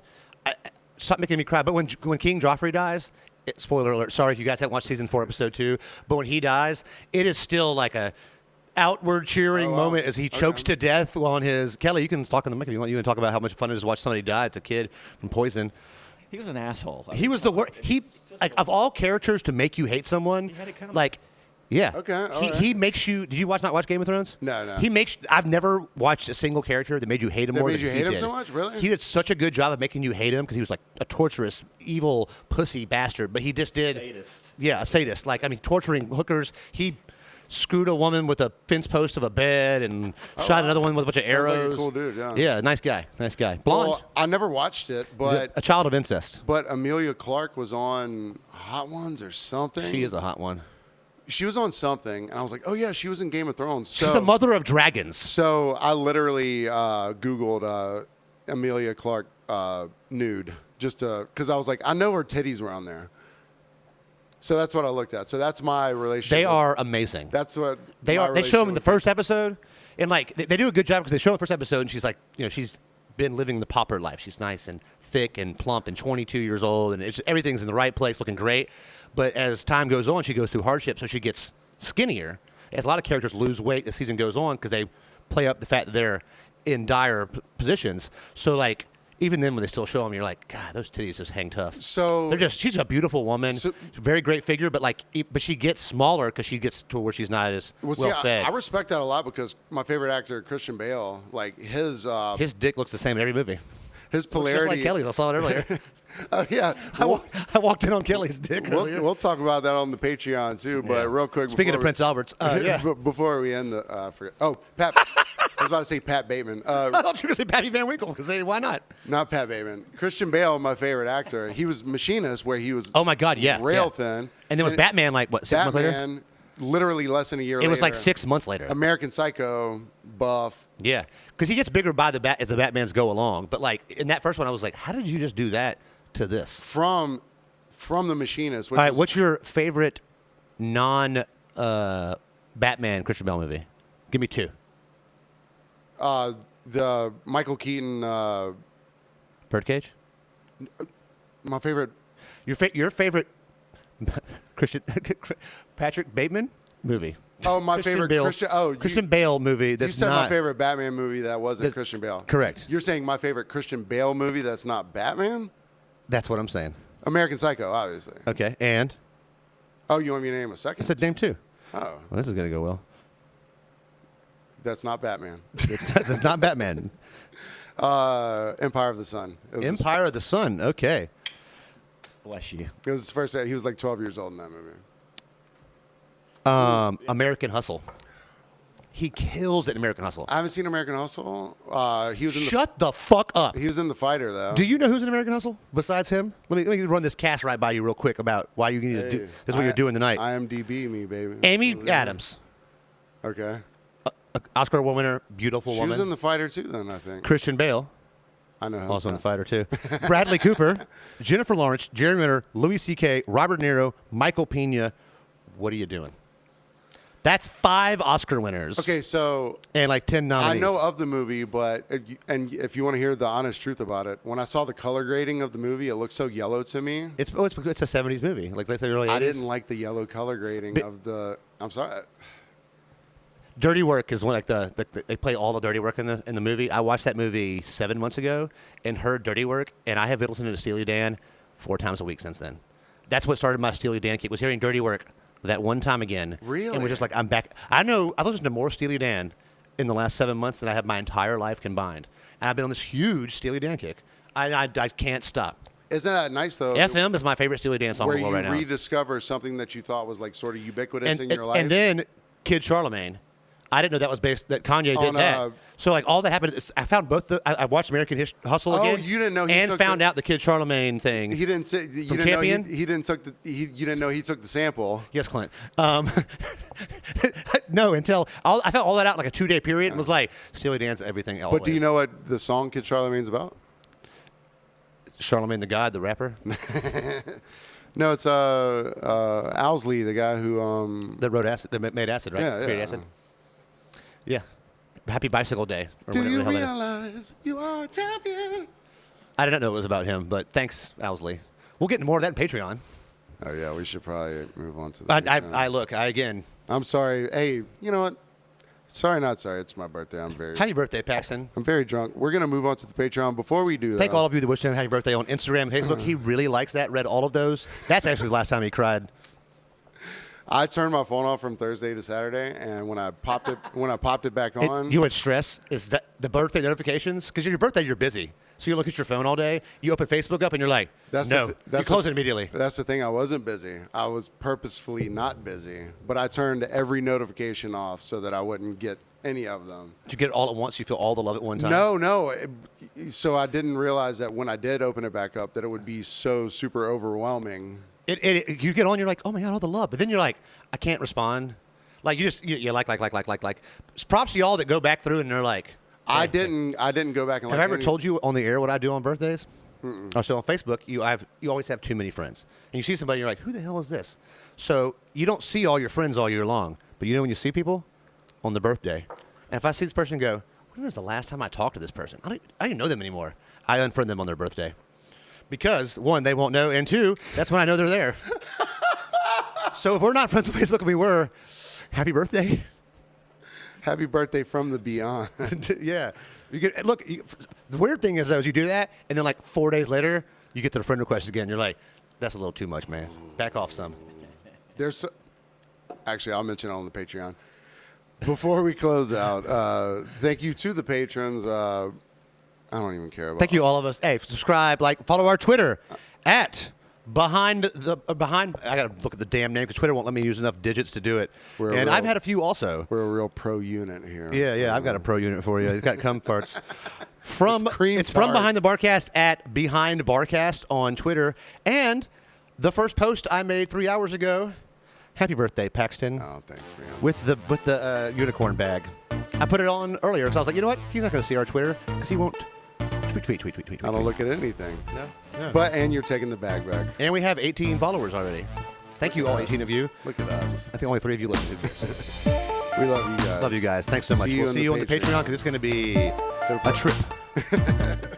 stop making me cry. But when King Joffrey dies, spoiler alert. Sorry if you guys haven't watched season 4, episode 2. But when he dies, it is still like a outward cheering moment as he chokes to death on his. Kelly, you can talk on the mic if you want. You can talk about how much fun it is to watch somebody die. It's a kid from poison. He was an asshole. He was the worst. Of all characters to make you hate someone, He had it kind of like. Yeah. Okay. He makes you. Did you not watch Game of Thrones? No. He makes. I've never watched a single character that made you hate him more. Made you than hate he him did. so much? Really? He did such a good job of making you hate him because he was like a torturous, evil, pussy bastard. But he just did. Sadist. Yeah, a sadist. Like torturing hookers. He screwed a woman with a fence post of a bed and shot another one with a bunch of Sounds like a arrows. cool dude, yeah. Yeah, nice guy. Blonde. Well, I never watched it, but a child of incest. but Amelia Clark was on Hot Ones or something. She is a hot one. She was on something, and I was like, oh yeah, she was in Game of Thrones. So, She's the mother of dragons. So I literally Googled Amelia Clark nude just because I was like, I know her titties were on there. So that's what I looked at. So that's my relationship. They are amazing. That's what They my are. They show them in the relationship first episode, and like they do a good job because they show in the first episode, and she's like, she's been living the pauper life. She's nice and thick and plump and 22 years old, and everything's in the right place, looking great. But as time goes on, she goes through hardship, so she gets skinnier. As a lot of characters lose weight as the season goes on because they play up the fact that they're in dire positions. So like. Even then, when they still show them, you're like, God, those titties just hang tough. So she's a beautiful woman, very great figure, but but she gets smaller because she gets to where she's not as well fed. I respect that a lot because my favorite actor, Christian Bale, like his dick looks the same in every movie. His Looks polarity. just like Kelly's. I saw it earlier. Oh yeah, I walked in on Kelly's dick earlier. we'll talk about that on the Patreon too. But real quick, Speaking of Prince Albert's, before we end the, forget. Oh, Pat. I was about to say Pat Bateman. I thought you were going to say Patty Van Winkle because why not? Not Pat Bateman. Christian Bale, my favorite actor. He was Machinist, where he was. Oh my God, yeah, rail thin. And then was Batman like what 6 months later? Batman, literally less than a year later. It was like 6 months later. American Psycho, buff. Yeah, because he gets bigger as the Batmans go along. But like in that first one, I was like, how did you just do that to this? From the Machinist. All right, what's your favorite non Batman Christian Bale movie? Give me two. The Michael Keaton. Birdcage. My favorite. Your favorite Christian Patrick Bateman movie. Oh, my favorite Bale, Christian. Oh, Christian Bale movie. That's you said not my favorite Batman movie that wasn't Christian Bale. Correct. You're saying my favorite Christian Bale movie that's not Batman? That's what I'm saying. American Psycho, obviously. Okay, and Oh, you want me to name a second? I said name two. Oh, Well, this is gonna go well. that's not Batman. It's not Batman. Empire of the Sun. It was Empire of the Sun. Okay. Bless you. It was his first. He was like 12 years old in that movie. American Hustle. He kills it in American Hustle. I haven't seen American Hustle. He was in Shut the fuck up. He was in The Fighter though. Do you know who's in American Hustle besides him? Let me run this cast right by you real quick about why you need to do. This is what you're doing tonight. IMDb me, baby. Amy Adams, Okay. Oscar Award winner, beautiful She woman. was in The Fighter too, then I think. Christian Bale, I know him. also in The Fighter too. Bradley Cooper, Jennifer Lawrence, Jerry Renner, Louis C.K., Robert De Niro, Michael Pena. What are you doing? That's 5 Oscar winners. Okay, so And like 10 nominees. I know of the movie, but and if you want to hear the honest truth about it, when I saw the color grading of the movie, it looked so yellow to me. It's a 70s movie. Like they say early 80s. I didn't like the yellow color grading of the. I'm sorry. Dirty Work is one they play all the dirty work in the movie. I watched that movie 7 months ago and heard Dirty Work, and I have been listening to Steely Dan 4 times a week since then. That's what started my Steely Dan kick, was hearing Dirty Work that one time again. Really? And we're just like, I'm back. I know I've listened to more Steely Dan in the last 7 months than I have my entire life combined. And I've been on this huge Steely Dan kick. I can't stop. Isn't that nice though? FM is my favorite Steely Dan song where in the you world right now. rediscover something that you thought was like sort of ubiquitous in your life. And then Kid Charlemagne. I didn't know that was that Kanye did that. So like all that happened. I found both. I watched American Hustle again. Oh, you didn't know he and took found out the Kid Charlemagne thing. He didn't. You From didn't Champion? know he didn't took the. You didn't know he took the sample. Yes, Clint. No, until I found all that out in like a 2-day period and was like Steely Dan's everything else. But do you know what the song Kid Charlemagne's about? Charlemagne the God, the rapper No, it's Owsley, the guy who that wrote acid, that made acid, right? Yeah, Created yeah. acid. Yeah. Happy Bicycle Day. Or Do whatever you the hell that is. realize you are a champion? I didn't know it was about him, but thanks, Owsley. We'll get into more of that in Patreon. Oh yeah, we should probably move on to that. Again. I'm sorry. Hey, you know what? Sorry, not sorry. It's my birthday. Happy birthday, Paxton. I'm very drunk. We're gonna move on to the Patreon. Before we do that, Thank all of you that wished him happy birthday on Instagram, Facebook. He really likes that. Read all of those. That's actually the last time he cried. I turned my phone off from Thursday to Saturday, and when I popped it back on, You would stress is that the birthday notifications, because your birthday you're busy, so you look at your phone all day. You open Facebook up and you're like, you close it immediately. That's the thing. I wasn't busy. I was purposefully not busy, but I turned every notification off so that I wouldn't get any of them. Did you get it all at once? You feel all the love at one time? No. So I didn't realize that when I did open it back up, that it would be so super overwhelming. You get on, you're like, oh my God, all the love. But then you're like, I can't respond. Like you like. Props to y'all that go back through and they're like, I didn't go back and have I ever told you on the air what I do on birthdays? Oh, so on Facebook, you always have too many friends. And you see somebody, you're like, who the hell is this? So you don't see all your friends all year long. But you know when you see people? On the birthday. And if I see this person and go, when was the last time I talked to this person? I don't even know them anymore. I unfriend them on their birthday. Because, one, they won't know, and two, that's when I know they're there. So if we're not friends on Facebook and we were, happy birthday. Happy birthday from the beyond. Yeah. The weird thing is, though, is you do that, and then like 4 days later, you get to the friend request again. You're like, that's a little too much, man. Back off some. Actually, I'll mention it on the Patreon. Before we close out, thank you to the patrons. I don't even care about. Thank you, all of us. Hey, subscribe, follow our Twitter at behind. I gotta look at the damn name because Twitter won't let me use enough digits to do it. I've had a few also. We're a real pro unit here. Yeah, I've got a pro unit for you. It's got cum parts. It's from Behind the Barcast at Behind Barcast on Twitter, and the first post I made 3 hours ago. Happy birthday, Paxton. Oh, thanks, man. With the unicorn bag. I put it on earlier because I was like, you know what? He's not going to see our Twitter because he won't tweet. I don't look at anything. No. And you're taking the bag back. And we have 18 followers already. Thank you, all 18 of you. Look at us. I think only 3 of you listen to this. We love you guys. Love you guys. Thanks so much. We'll see you on the Patreon because it's going to be a trip.